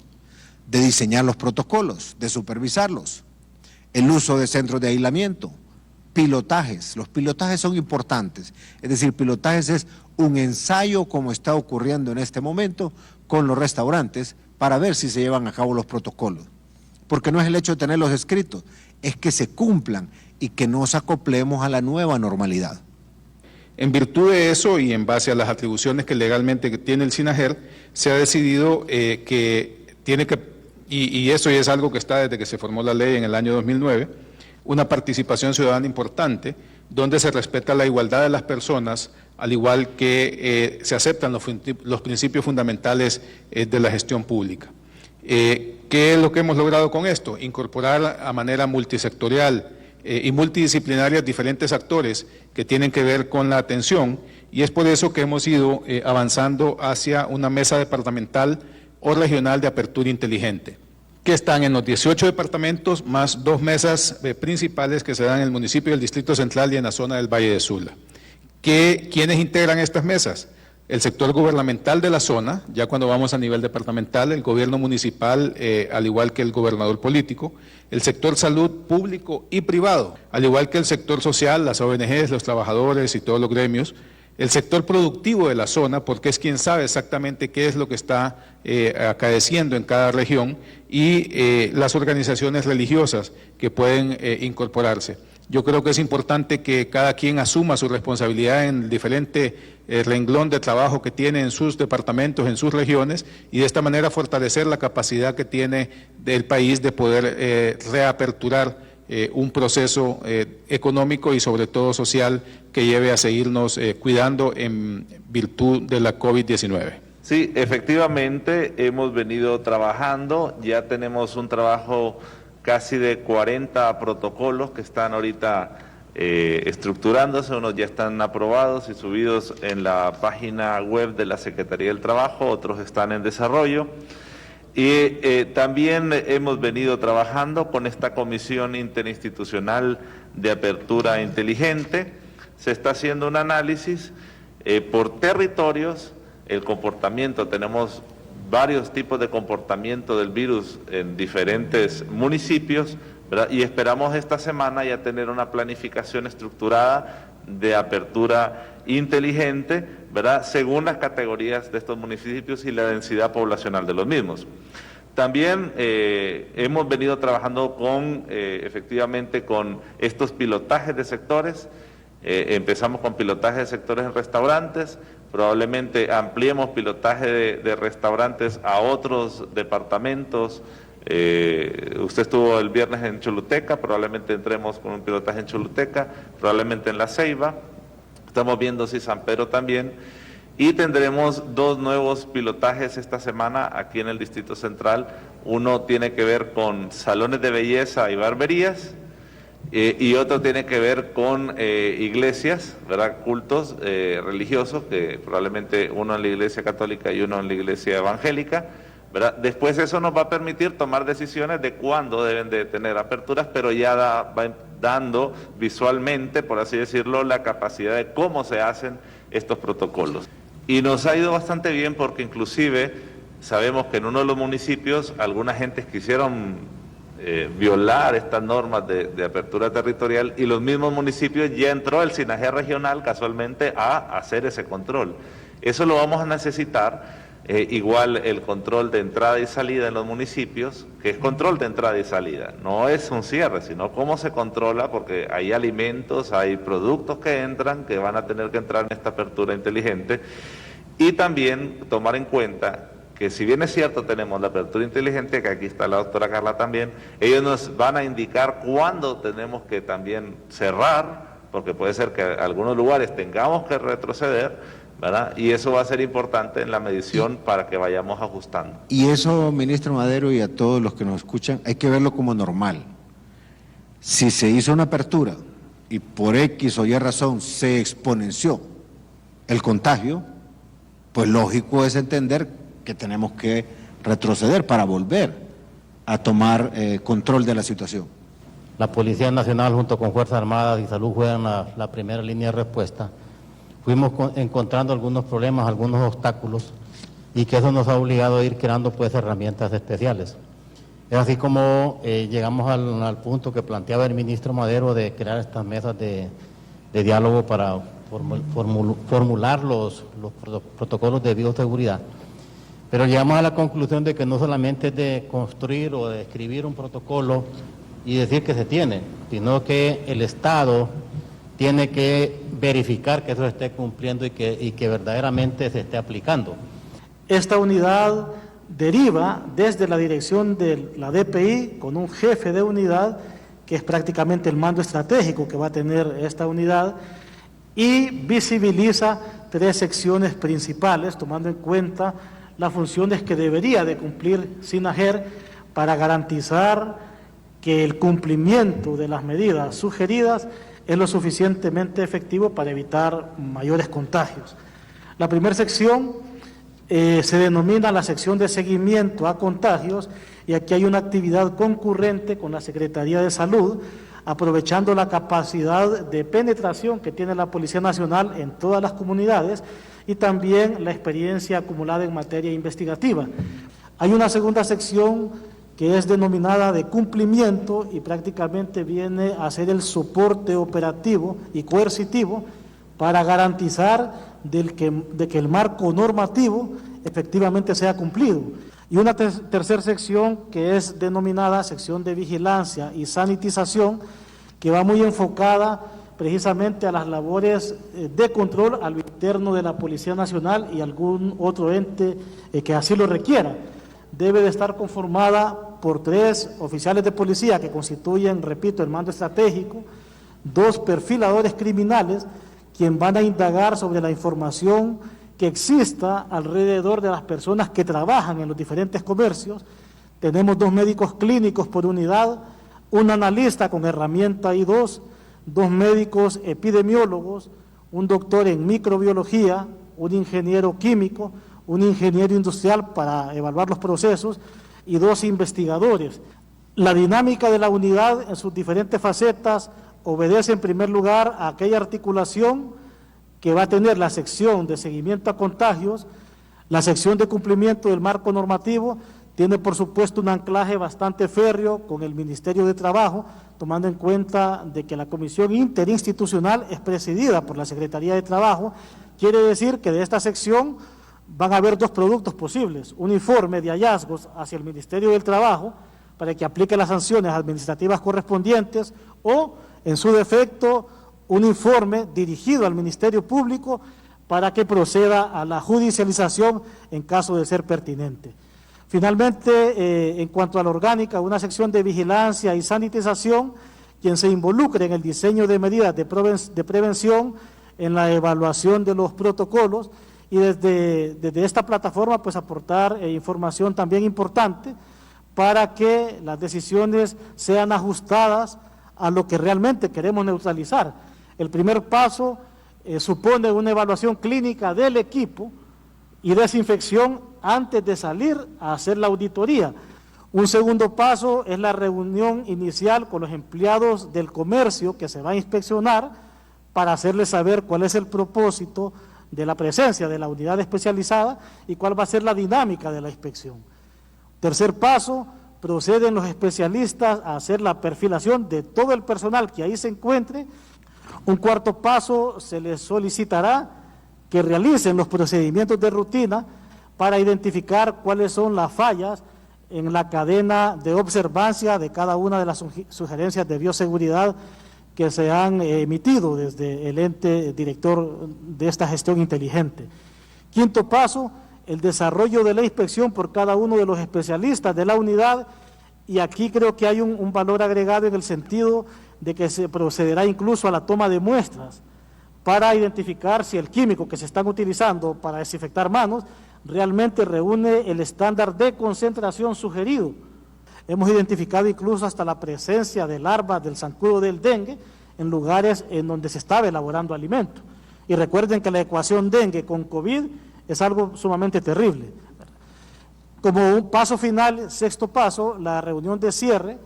Speaker 1: de diseñar los protocolos, de supervisarlos, el uso de centros de aislamiento, pilotajes. Los pilotajes son importantes, es decir, pilotajes es un ensayo como está ocurriendo en este momento con los restaurantes para ver si se llevan a cabo los protocolos, porque no es el hecho de tenerlos escritos, es que se cumplan y que nos acoplemos a la nueva normalidad.
Speaker 10: En virtud de eso y en base a las atribuciones que legalmente tiene el SINAGER, se ha decidido que tiene que, y eso ya es algo que está desde que se formó la ley en el año 2009, una participación ciudadana importante, donde se respeta la igualdad de las personas, al igual que se aceptan los principios fundamentales de la gestión pública. ¿Qué es lo que hemos logrado con esto? Incorporar a manera multisectorial y multidisciplinaria diferentes actores que tienen que ver con la atención y es por eso que hemos ido avanzando hacia una mesa departamental o regional de apertura inteligente, que están en los 18 departamentos, más 2 mesas principales que se dan en el municipio del Distrito Central y en la zona del Valle de Sula. ¿Quiénes integran estas mesas? El sector gubernamental de la zona, ya cuando vamos a nivel departamental, el gobierno municipal, al igual que el gobernador político, el sector salud público y privado, al igual que el sector social, las ONGs, los trabajadores y todos los gremios, el sector productivo de la zona, porque es quien sabe exactamente qué es lo que está acaeciendo en cada región, y las organizaciones religiosas que pueden incorporarse. Yo creo que es importante que cada quien asuma su responsabilidad en el diferente renglón de trabajo que tiene en sus departamentos, en sus regiones, y de esta manera fortalecer la capacidad que tiene del país de poder reaperturar un proceso económico y sobre todo social que lleve a seguirnos cuidando en virtud de la COVID-19.
Speaker 11: Sí, efectivamente hemos venido trabajando, ya tenemos un trabajo casi de 40 protocolos que están ahorita estructurándose, unos ya están aprobados y subidos en la página web de la Secretaría del Trabajo, otros están en desarrollo. Y también hemos venido trabajando con esta Comisión Interinstitucional de Apertura Inteligente. Se está haciendo un análisis por territorios, el comportamiento, tenemos varios tipos de comportamiento del virus en diferentes municipios, ¿verdad? Y esperamos esta semana ya tener una planificación estructurada de apertura inteligente, ¿verdad?, según las categorías de estos municipios y la densidad poblacional de los mismos. También hemos venido trabajando efectivamente con estos pilotajes de sectores. Empezamos con pilotaje de sectores en restaurantes, probablemente ampliemos pilotaje de restaurantes a otros departamentos. Usted estuvo el viernes en Choluteca, probablemente entremos con un pilotaje en Choluteca, probablemente en La Ceiba, estamos viendo si San Pedro también, y tendremos 2 nuevos pilotajes esta semana aquí en el Distrito Central. Uno tiene que ver con salones de belleza y barberías, y otro tiene que ver con iglesias, ¿verdad?, cultos religiosos, que probablemente uno en la iglesia católica y uno en la iglesia evangélica, ¿verdad? Después eso nos va a permitir tomar decisiones de cuándo deben de tener aperturas, pero ya va dando visualmente, por así decirlo, la capacidad de cómo se hacen estos protocolos. Y nos ha ido bastante bien porque inclusive sabemos que en uno de los municipios algunas gentes quisieron violar estas normas de apertura territorial, y los mismos municipios ya entró el SINAGER regional casualmente a hacer ese control. Eso lo vamos a necesitar, igual el control de entrada y salida en los municipios, que es control de entrada y salida, no es un cierre, sino cómo se controla, porque hay alimentos, hay productos que entran, que van a tener que entrar en esta apertura inteligente, y también tomar en cuenta que si bien es cierto tenemos la apertura inteligente, que aquí está la doctora Carla también, ellos nos van a indicar cuándo tenemos que también cerrar, porque puede ser que en algunos lugares tengamos que retroceder, ¿verdad? Y eso va a ser importante en la medición para que vayamos ajustando.
Speaker 1: Y eso, ministro Madero, y a todos los que nos escuchan, hay que verlo como normal. Si se hizo una apertura y por X o Y razón se exponenció el contagio, pues lógico es entender que tenemos que retroceder para volver a tomar control de la situación.
Speaker 12: La Policía Nacional junto con Fuerzas Armadas y Salud juegan la primera línea de respuesta. Fuimos encontrando algunos problemas, algunos obstáculos, y que eso nos ha obligado a ir creando pues herramientas especiales. Es así como llegamos al punto que planteaba el ministro Madero de crear estas mesas de diálogo para formular los protocolos de bioseguridad. Pero llegamos a la conclusión de que no solamente es de construir o de escribir un protocolo y decir que se tiene, sino que el Estado tiene que verificar que eso se esté cumpliendo y que verdaderamente se esté aplicando.
Speaker 13: Esta unidad deriva desde la dirección de la DPI con un jefe de unidad, que es prácticamente el mando estratégico que va a tener esta unidad, y visibiliza 3 secciones principales, tomando en cuenta las funciones que debería de cumplir SINAGER para garantizar que el cumplimiento de las medidas sugeridas es lo suficientemente efectivo para evitar mayores contagios. La primera sección se denomina la sección de seguimiento a contagios, y aquí hay una actividad concurrente con la Secretaría de Salud, aprovechando la capacidad de penetración que tiene la Policía Nacional en todas las comunidades y también la experiencia acumulada en materia investigativa. Hay una segunda sección que es denominada de cumplimiento y prácticamente viene a ser el soporte operativo y coercitivo para garantizar de que el marco normativo efectivamente sea cumplido. Y una tercera sección que es denominada sección de vigilancia y sanitización, que va muy enfocada precisamente a las labores de control a lo interno de la Policía Nacional y algún otro ente que así lo requiera. Debe de estar conformada por 3 oficiales de policía que constituyen, repito, el mando estratégico, 2 perfiladores criminales, quien van a indagar sobre la información que exista alrededor de las personas que trabajan en los diferentes comercios. Tenemos 2 médicos clínicos por unidad, un analista con herramienta I2, 2 médicos epidemiólogos, un doctor en microbiología, un ingeniero químico, un ingeniero industrial para evaluar los procesos y 2 investigadores. La dinámica de la unidad en sus diferentes facetas obedece en primer lugar a aquella articulación que va a tener la sección de seguimiento a contagios. La sección de cumplimiento del marco normativo tiene por supuesto un anclaje bastante férreo con el Ministerio de Trabajo, tomando en cuenta de que la comisión interinstitucional es presidida por la Secretaría de Trabajo. Quiere decir que de esta sección van a haber 2 productos posibles: un informe de hallazgos hacia el Ministerio del Trabajo para que aplique las sanciones administrativas correspondientes, o en su defecto un informe dirigido al Ministerio Público para que proceda a la judicialización en caso de ser pertinente. Finalmente, en cuanto a la orgánica, una sección de vigilancia y sanitización, quien se involucre en el diseño de medidas de prevención, en la evaluación de los protocolos, y desde esta plataforma pues aportar información también importante para que las decisiones sean ajustadas a lo que realmente queremos neutralizar. El primer paso supone una evaluación clínica del equipo y desinfección antes de salir a hacer la auditoría. Un segundo paso es la reunión inicial con los empleados del comercio que se va a inspeccionar para hacerles saber cuál es el propósito de la presencia de la unidad especializada y cuál va a ser la dinámica de la inspección. Tercer paso, proceden los especialistas a hacer la perfilación de todo el personal que ahí se encuentre. Un cuarto paso, se les solicitará que realicen los procedimientos de rutina para identificar cuáles son las fallas en la cadena de observancia de cada una de las sugerencias de bioseguridad que se han emitido desde el ente director de esta gestión inteligente. Quinto paso, el desarrollo de la inspección por cada uno de los especialistas de la unidad, y aquí creo que hay un valor agregado en el sentido de que se procederá incluso a la toma de muestras para identificar si el químico que se están utilizando para desinfectar manos realmente reúne el estándar de concentración sugerido. Hemos identificado incluso hasta la presencia de larvas del zancudo del dengue en lugares en donde se estaba elaborando alimento. Y recuerden que la ecuación dengue con COVID es algo sumamente terrible. Como un paso final, sexto paso, la reunión de cierre,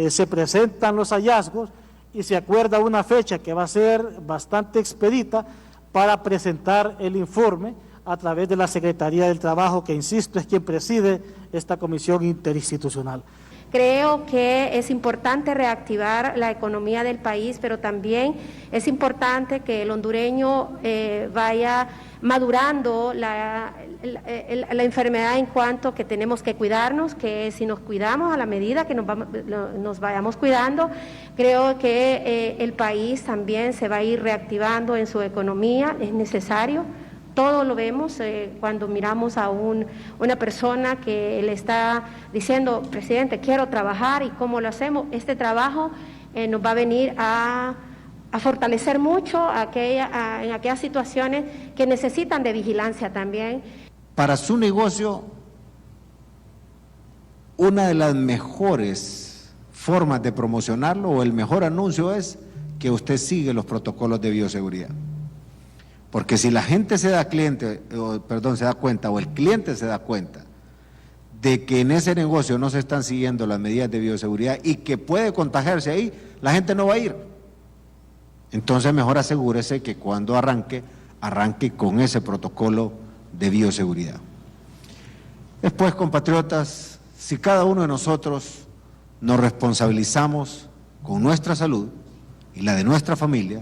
Speaker 13: se presentan los hallazgos y se acuerda una fecha que va a ser bastante expedita para presentar el informe a través de la Secretaría del Trabajo, que insisto es quien preside esta comisión interinstitucional.
Speaker 14: Creo que es importante reactivar la economía del país, pero también es importante que el hondureño vaya madurando la enfermedad, en cuanto que tenemos que cuidarnos, que si nos cuidamos a la medida que nos vayamos cuidando, creo que el país también se va a ir reactivando en su economía. Es necesario. Todo lo vemos cuando miramos a una persona que le está diciendo: presidente, quiero trabajar, ¿y cómo lo hacemos? Este trabajo nos va a venir a fortalecer mucho en aquellas situaciones que necesitan de vigilancia también.
Speaker 1: Para su negocio, una de las mejores formas de promocionarlo, o el mejor anuncio, es que usted sigue los protocolos de bioseguridad. Porque si la gente se da cuenta, o el cliente se da cuenta, de que en ese negocio no se están siguiendo las medidas de bioseguridad y que puede contagiarse ahí, la gente no va a ir. Entonces mejor asegúrese que cuando arranque con ese protocolo de bioseguridad. Después, compatriotas, si cada uno de nosotros nos responsabilizamos con nuestra salud y la de nuestra familia,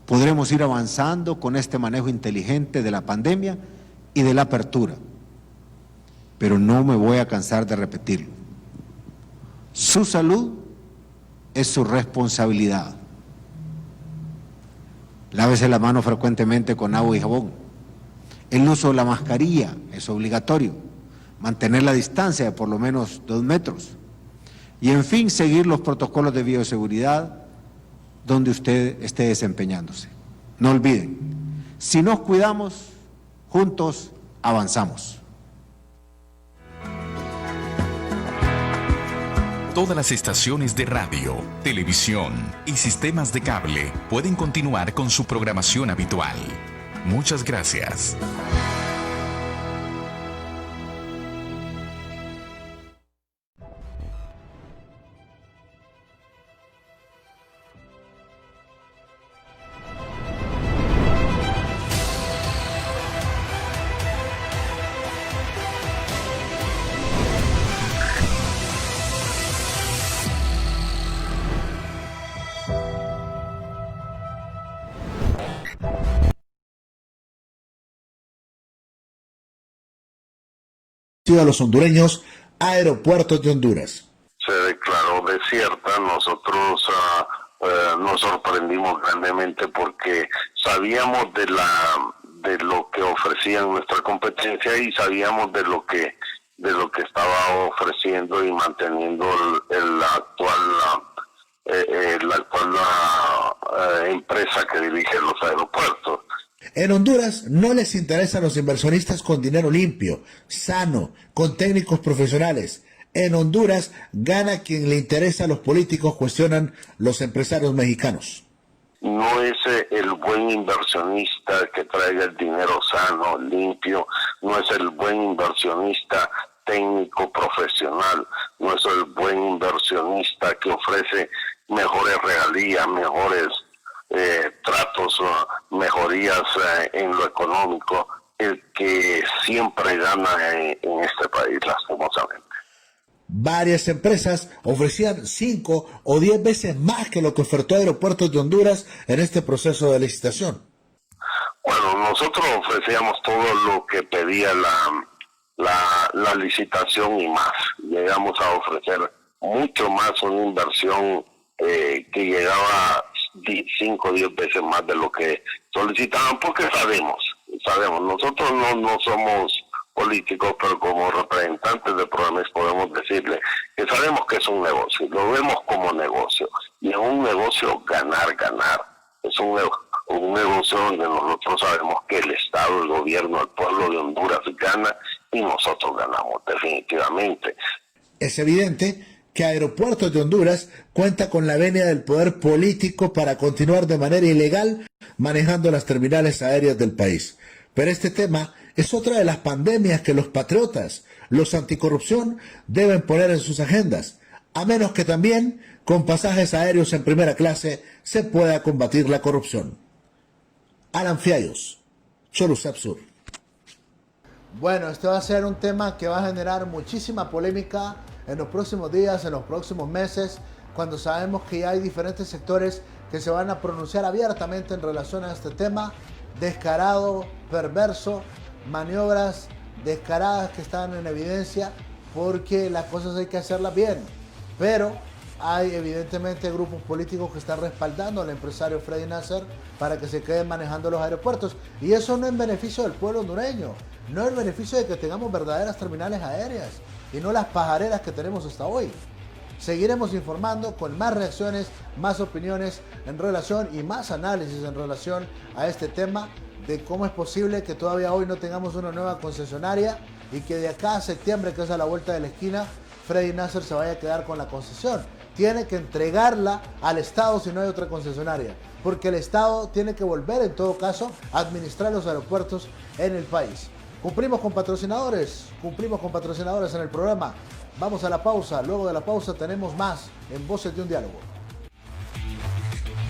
Speaker 1: podremos ir avanzando con este manejo inteligente de la pandemia y de la apertura. Pero no me voy a cansar de repetirlo. Su salud es su responsabilidad. Lávese la mano frecuentemente con agua y jabón. El uso de la mascarilla es obligatorio. Mantener la distancia de por lo menos 2 metros. Y en fin, seguir los protocolos de bioseguridad donde usted esté desempeñándose. No olviden, si nos cuidamos, juntos avanzamos.
Speaker 9: Todas las estaciones de radio, televisión y sistemas de cable pueden continuar con su programación habitual. Muchas gracias.
Speaker 3: A los hondureños aeropuertos de Honduras.
Speaker 7: Se declaró desierta. Nosotros nos sorprendimos grandemente porque sabíamos de lo que ofrecían nuestra competencia y sabíamos de lo que estaba ofreciendo y manteniendo la actual empresa que dirige los aeropuertos.
Speaker 3: En Honduras no les interesan los inversionistas con dinero limpio, sano, con técnicos profesionales. En Honduras gana quien le interesa. A los políticos cuestionan los empresarios mexicanos.
Speaker 7: No es el buen inversionista que traiga el dinero sano, limpio, no es el buen inversionista técnico profesional, no es el buen inversionista que ofrece mejores regalías, mejores tratos, mejorías en lo económico, el que siempre gana en este país, lastimosamente.
Speaker 3: Varias empresas ofrecían 5 o 10 veces más que lo que ofertó Aeropuertos de Honduras en este proceso de licitación.
Speaker 7: Bueno, nosotros ofrecíamos todo lo que pedía la licitación y más. Llegamos a ofrecer mucho más, una inversión que llegaba 5 o 10 veces más de lo que solicitaban, porque sabemos, nosotros no somos políticos, pero como representantes de Prodemex podemos decirle que sabemos que es un negocio, lo vemos como negocio, y es un negocio ganar, es un negocio donde nosotros sabemos que el Estado, el gobierno, el pueblo de Honduras gana y nosotros ganamos definitivamente.
Speaker 3: Es evidente que Aeropuertos de Honduras cuenta con la venia del poder político para continuar de manera ilegal manejando las terminales aéreas del país. Pero este tema es otra de las pandemias que los patriotas, los anticorrupción, deben poner en sus agendas, a menos que también con pasajes aéreos en primera clase se pueda combatir la corrupción. Alan Fiallos, Cholusac Sur. Bueno, este va a ser un tema que va a generar muchísima polémica en los próximos días, en los próximos meses, cuando sabemos que ya hay diferentes sectores que se van a pronunciar abiertamente en relación a este tema descarado, perverso, maniobras descaradas que están en evidencia, porque las cosas hay que hacerlas bien. Pero hay evidentemente grupos políticos que están respaldando al empresario Freddy Nasser para que se queden manejando los aeropuertos, y eso no es en beneficio del pueblo hondureño, no es en beneficio de que tengamos verdaderas terminales aéreas y no las pajareras que tenemos hasta hoy. Seguiremos informando con más reacciones, más opiniones en relación y más análisis en relación a este tema de cómo es posible que todavía hoy no tengamos una nueva concesionaria y que de acá a septiembre, que es a la vuelta de la esquina, Freddy Nasser se vaya a quedar con la concesión. tiene que entregarla al Estado si no hay otra concesionaria, porque el Estado tiene que volver en todo caso a administrar los aeropuertos en el país. Cumplimos con patrocinadores en el programa. Vamos a la pausa, luego de la pausa tenemos más en Voces de un Diálogo.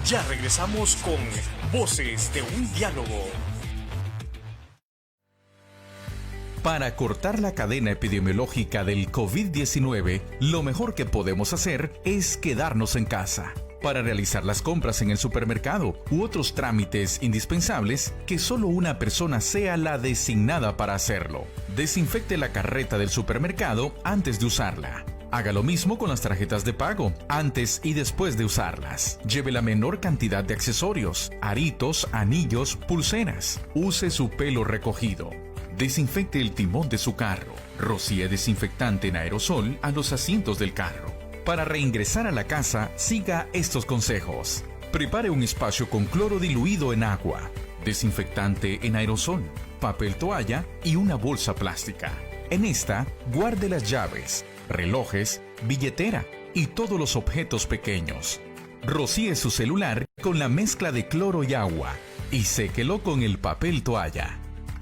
Speaker 2: Ya regresamos con Voces de un Diálogo.
Speaker 9: Para cortar la cadena epidemiológica del COVID-19, lo mejor que podemos hacer es quedarnos en casa. Para realizar las compras en el supermercado u otros trámites indispensables, que solo una persona sea la designada para hacerlo. Desinfecte la carreta del supermercado antes de usarla. Haga lo mismo con las tarjetas de pago, antes y después de usarlas. Lleve la menor cantidad de accesorios, aritos, anillos, pulseras. Use su pelo recogido. Desinfecte el timón de su carro. Rocíe desinfectante en aerosol a los asientos del carro. Para reingresar a la casa, siga estos consejos. Prepare un espacio con cloro diluido en agua, desinfectante en aerosol, papel toalla y una bolsa plástica. En esta, guarde las llaves, relojes, billetera y todos los objetos pequeños. Rocíe su celular con la mezcla de cloro y agua y séquelo con el papel toalla.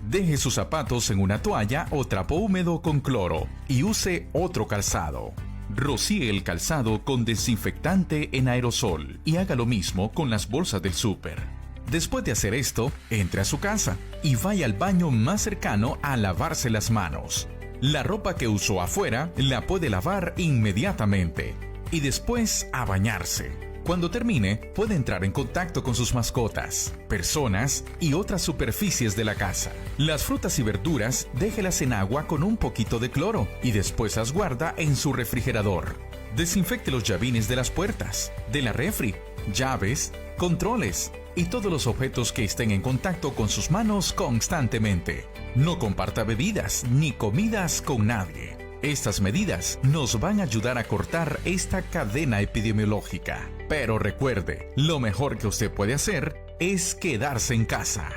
Speaker 9: Deje sus zapatos en una toalla o trapo húmedo con cloro y use otro calzado. Rocíe el calzado con desinfectante en aerosol y haga lo mismo con las bolsas del súper. Después de hacer esto, entre a su casa y vaya al baño más cercano a lavarse las manos. La ropa que usó afuera la puede lavar inmediatamente y después a bañarse. Cuando termine, puede entrar en contacto con sus mascotas, personas y otras superficies de la casa. Las frutas y verduras, déjelas en agua con un poquito de cloro y después las guarda en su refrigerador. Desinfecte los llavines de las puertas, de la refri, llaves, controles y todos los objetos que estén en contacto con sus manos constantemente. No comparta bebidas ni comidas con nadie. Estas medidas nos van a ayudar a cortar esta cadena epidemiológica. Pero recuerde, lo mejor que usted puede hacer es quedarse en casa.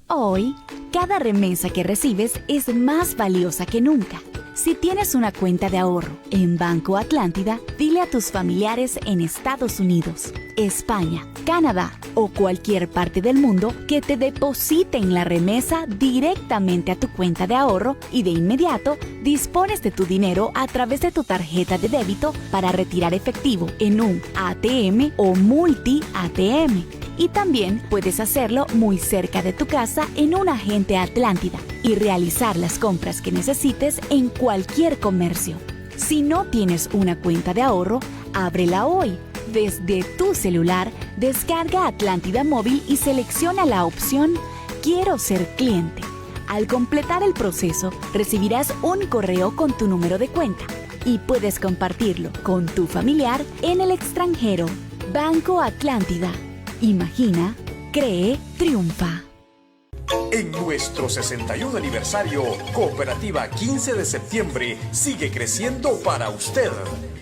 Speaker 5: Hoy, cada remesa que recibes es más valiosa que nunca. Si tienes una cuenta de ahorro en Banco Atlántida, dile a tus familiares en Estados Unidos, España, Canadá o cualquier parte del mundo que te depositen la remesa directamente a tu cuenta de ahorro y de inmediato dispones de tu dinero a través de tu tarjeta de débito para retirar efectivo en un ATM o multi-ATM. Y también puedes hacerlo muy cerca de tu casa en un agente Atlántida y realizar las compras que necesites en cualquier comercio. Si no tienes una cuenta de ahorro, ábrela hoy. Desde tu celular, descarga Atlántida Móvil y selecciona la opción Quiero ser cliente. Al completar el proceso, recibirás un correo con tu número de cuenta y puedes compartirlo con tu familiar en el extranjero. Banco Atlántida. Imagina, cree, triunfa.
Speaker 2: En nuestro 61 aniversario, Cooperativa 15 de septiembre sigue creciendo para usted.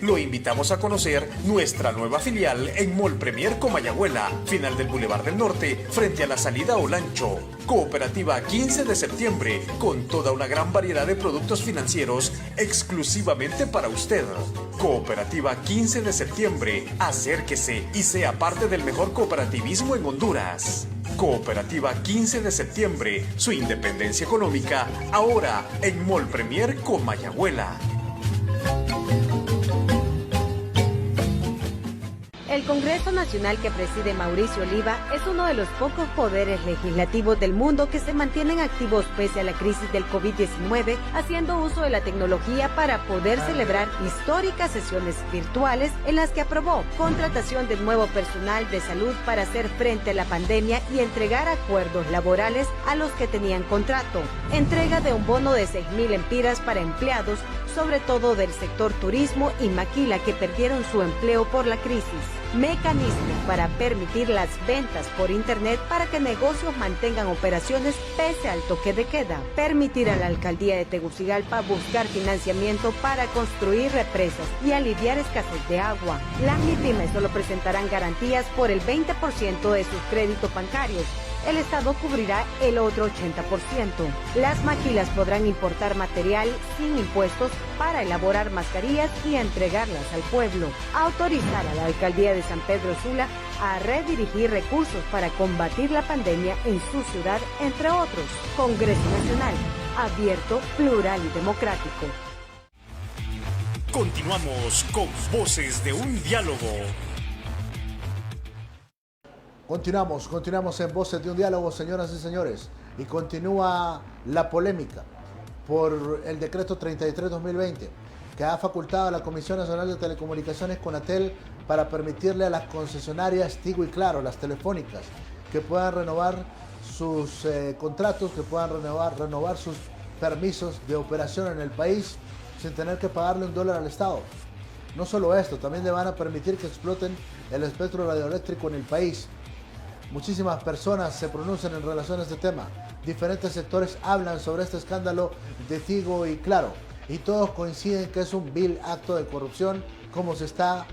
Speaker 2: Lo invitamos a conocer nuestra nueva filial en Mall Premier Comayagüela, final del Boulevard del Norte, frente a la salida Olancho. Cooperativa 15 de septiembre, con toda una gran variedad de productos financieros exclusivamente para usted. Cooperativa 15 de septiembre, acérquese y sea parte del mejor cooperativismo en Honduras. Cooperativa 15 de septiembre, su independencia económica, ahora en Mall Premier Comayagüela.
Speaker 6: El Congreso Nacional que preside Mauricio Oliva es uno de los pocos poderes legislativos del mundo que se mantienen activos pese a la crisis del COVID-19, haciendo uso de la tecnología para poder celebrar históricas sesiones virtuales en las que aprobó contratación de nuevo personal de salud para hacer frente a la pandemia y entregar acuerdos laborales a los que tenían contrato, entrega de un bono de 6,000 empiras para empleados, sobre todo del sector turismo y maquila que perdieron su empleo por la crisis. Mecanismos para permitir las ventas por internet para que negocios mantengan operaciones pese al toque de queda. Permitir a la alcaldía de Tegucigalpa buscar financiamiento para construir represas y aliviar escasez de agua. Las MIPYMES solo presentarán garantías por el 20% de sus créditos bancarios. el Estado cubrirá el otro 80%. Las maquilas podrán importar material sin impuestos para elaborar mascarillas y entregarlas al pueblo. Autorizar a la Alcaldía de San Pedro Sula a redirigir recursos para combatir la pandemia en su ciudad, entre otros. Congreso Nacional, abierto, plural y democrático.
Speaker 2: Continuamos con Voces de un Diálogo.
Speaker 3: Continuamos en Voces de un Diálogo, señoras y señores, y continúa la polémica por el decreto 33-2020 que ha facultado a la Comisión Nacional de Telecomunicaciones CONATEL para permitirle a las concesionarias Tigo y Claro, las telefónicas, que puedan renovar sus contratos, que puedan renovar sus permisos de operación en el país sin tener que pagarle $1 al Estado. No solo esto, también le van a permitir que exploten el espectro radioeléctrico en el país. Muchísimas personas se pronuncian en relación a este tema. Diferentes sectores hablan sobre este escándalo de Tigo y Claro. Y todos coinciden que es un vil acto de corrupción, como se está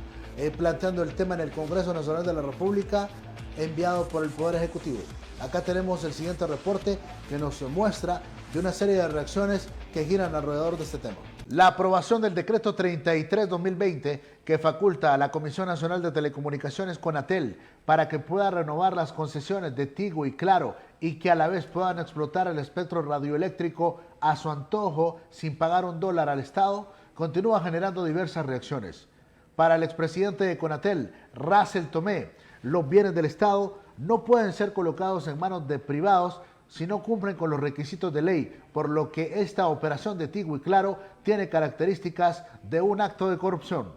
Speaker 3: planteando el tema en el Congreso Nacional de la República, enviado por el Poder Ejecutivo. Acá tenemos el siguiente reporte que nos muestra de una serie de reacciones que giran alrededor de este tema. La aprobación del decreto 33-2020 que faculta a la Comisión Nacional de Telecomunicaciones CONATEL para que pueda renovar las concesiones de Tigo y Claro y que a la vez puedan explotar el espectro radioeléctrico a su antojo sin pagar $1 al Estado, continúa generando diversas reacciones. Para el expresidente de CONATEL, Russell Tomé, los bienes del Estado no pueden ser colocados en manos de privados si no cumplen con los requisitos de ley, por lo que esta operación de Tigo y Claro tiene características de un acto de corrupción.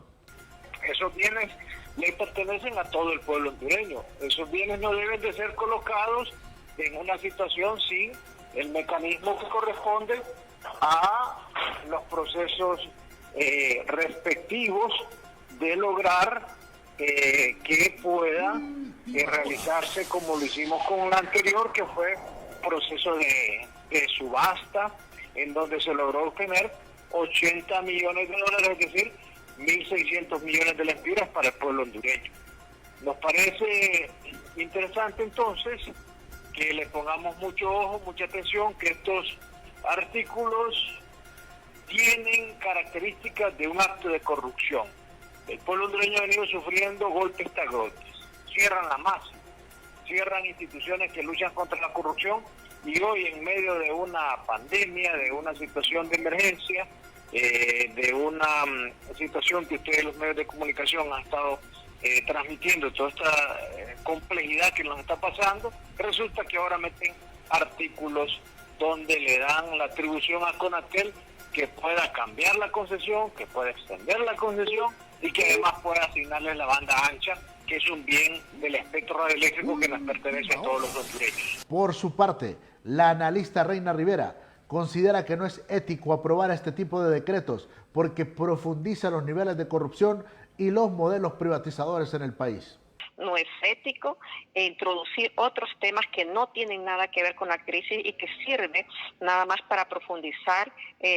Speaker 15: Esos bienes le pertenecen a todo el pueblo hondureño. Esos bienes no deben de ser colocados en una situación sin el mecanismo que corresponde a los procesos respectivos de lograr que pueda realizarse como lo hicimos con la anterior, que fue proceso de subasta, en donde se logró obtener $80 millones, es decir, 1.600 millones de lempiras para el pueblo hondureño. Nos parece interesante entonces que le pongamos mucho ojo, mucha atención, que estos artículos tienen características de un acto de corrupción. El pueblo hondureño ha venido sufriendo golpes tras golpes. Cierran la masa, cierran instituciones que luchan contra la corrupción, y hoy en medio de una pandemia, de una situación de emergencia, de una situación que ustedes los medios de comunicación han estado transmitiendo, toda esta complejidad que nos está pasando, resulta que ahora meten artículos donde le dan la atribución a CONATEL que pueda cambiar la concesión, que pueda extender la concesión y que además pueda asignarles la banda ancha, que es un bien del espectro radioeléctrico que nos pertenece a todos los hondureños.
Speaker 3: Por su parte, la analista Reina Rivera considera que no es ético aprobar este tipo de decretos porque profundiza los niveles de corrupción y los modelos privatizadores en el país.
Speaker 16: No es ético introducir otros temas que no tienen nada que ver con la crisis y que sirve nada más para profundizar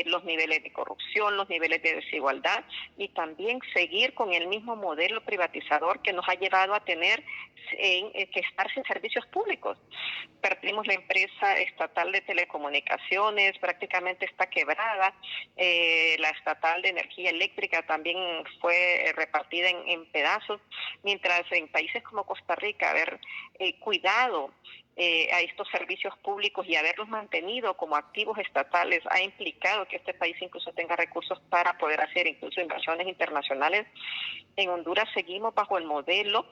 Speaker 16: los niveles de corrupción, los niveles de desigualdad, y también seguir con el mismo modelo privatizador que nos ha llevado a tener que estar sin servicios públicos. Perdimos la empresa estatal de telecomunicaciones, prácticamente está quebrada. La estatal de energía eléctrica también fue repartida en pedazos, mientras en países como Costa Rica haber cuidado a estos servicios públicos y haberlos mantenido como activos estatales ha implicado que este país incluso tenga recursos para poder hacer incluso inversiones internacionales. En Honduras seguimos bajo el modelo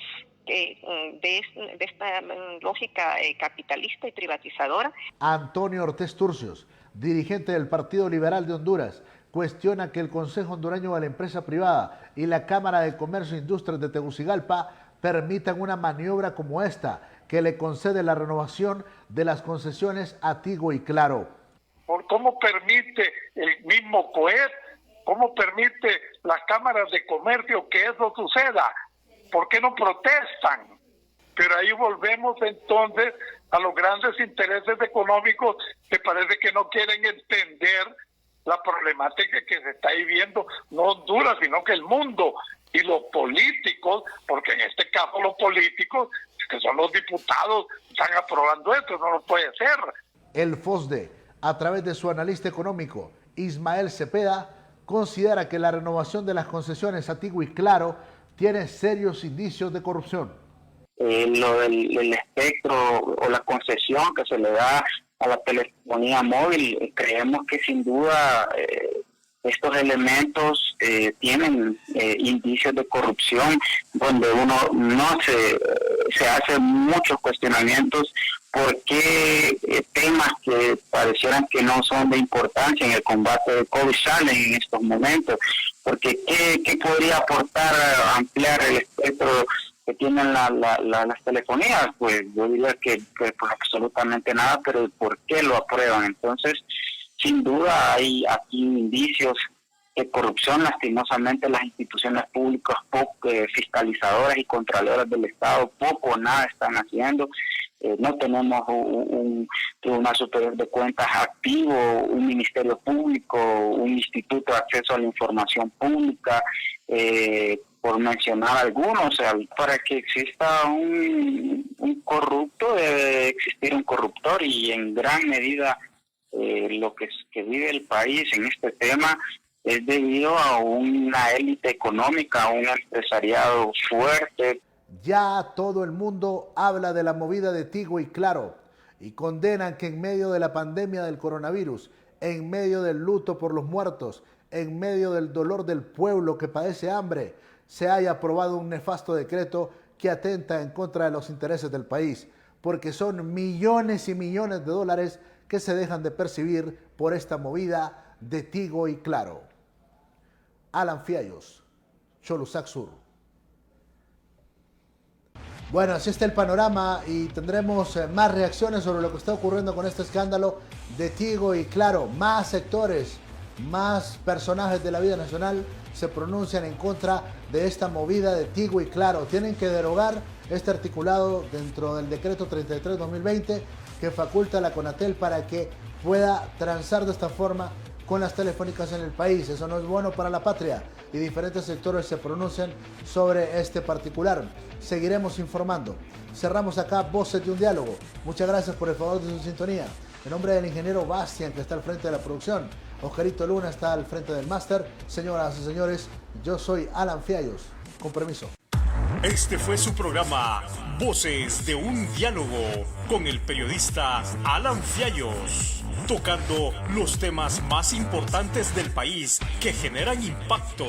Speaker 16: de esta lógica capitalista y privatizadora.
Speaker 3: Antonio Ortiz Turcios, dirigente del Partido Liberal de Honduras, cuestiona que el Consejo Hondureño de la Empresa Privada y la Cámara de Comercio e Industrias de Tegucigalpa permitan una maniobra como esta, que le concede la renovación de las concesiones a Tigo y Claro.
Speaker 17: ¿Cómo permite el mismo COED? ¿Cómo permite las cámaras de comercio que eso suceda? ¿Por qué no protestan? Pero ahí volvemos entonces a los grandes intereses económicos que parece que no quieren entender la problemática que se está viviendo, no Honduras, sino que el mundo. Y los políticos, porque en este caso los políticos que son los diputados, están aprobando esto, no lo puede ser.
Speaker 3: El FOSDE, a través de su analista económico, Ismael Cepeda, considera que la renovación de las concesiones a Tigo y Claro tiene serios indicios de corrupción.
Speaker 18: Lo del espectro o la concesión que se le da a la telefonía móvil, creemos que sin duda estos elementos tienen indicios de corrupción, donde uno no se hace muchos cuestionamientos por qué temas que parecieran que no son de importancia en el combate del COVID salen en estos momentos, porque ¿qué podría aportar ampliar el espectro que tienen las telefonías? Pues yo diría que pues absolutamente nada, pero ¿por qué lo aprueban? Entonces, sin duda hay aquí indicios de corrupción. Lastimosamente las instituciones públicas fiscalizadoras y controladoras del Estado poco o nada están haciendo. No tenemos un Tribunal Superior de Cuentas activo, un Ministerio Público, un Instituto de Acceso a la Información Pública, por mencionar algunos. O sea, para que exista un corrupto debe existir un corruptor, y en gran medida lo que vive el país en este tema es debido a una élite económica, a un empresariado fuerte.
Speaker 3: Ya todo el mundo habla de la movida de Tigo y Claro y condenan que en medio de la pandemia del coronavirus, en medio del luto por los muertos, en medio del dolor del pueblo que padece hambre, se haya aprobado un nefasto decreto que atenta en contra de los intereses del país, porque son millones y millones de dólares que se dejan de percibir por esta movida de Tigo y Claro. Alan Fiallos, Cholusac Sur. Bueno, así está el panorama y tendremos más reacciones sobre lo que está ocurriendo con este escándalo de Tigo y Claro. Más sectores, más personajes de la vida nacional se pronuncian en contra de esta movida de Tigo y Claro. Tienen que derogar este articulado dentro del decreto 33-2020 que faculta a la CONATEL para que pueda transar de esta forma con las telefónicas en el país. Eso no es bueno para la patria y diferentes sectores se pronuncian sobre este particular. Seguiremos informando. Cerramos acá Voces de un Diálogo. Muchas gracias por el favor de su sintonía. En nombre del ingeniero Bastian, que está al frente de la producción, Oscarito Luna está al frente del máster. Señoras y señores, yo soy Alan Fiallos. Con permiso.
Speaker 2: Este fue su programa Voces de un Diálogo con el periodista Alan Fiallos, tocando los temas más importantes del país que generan impacto.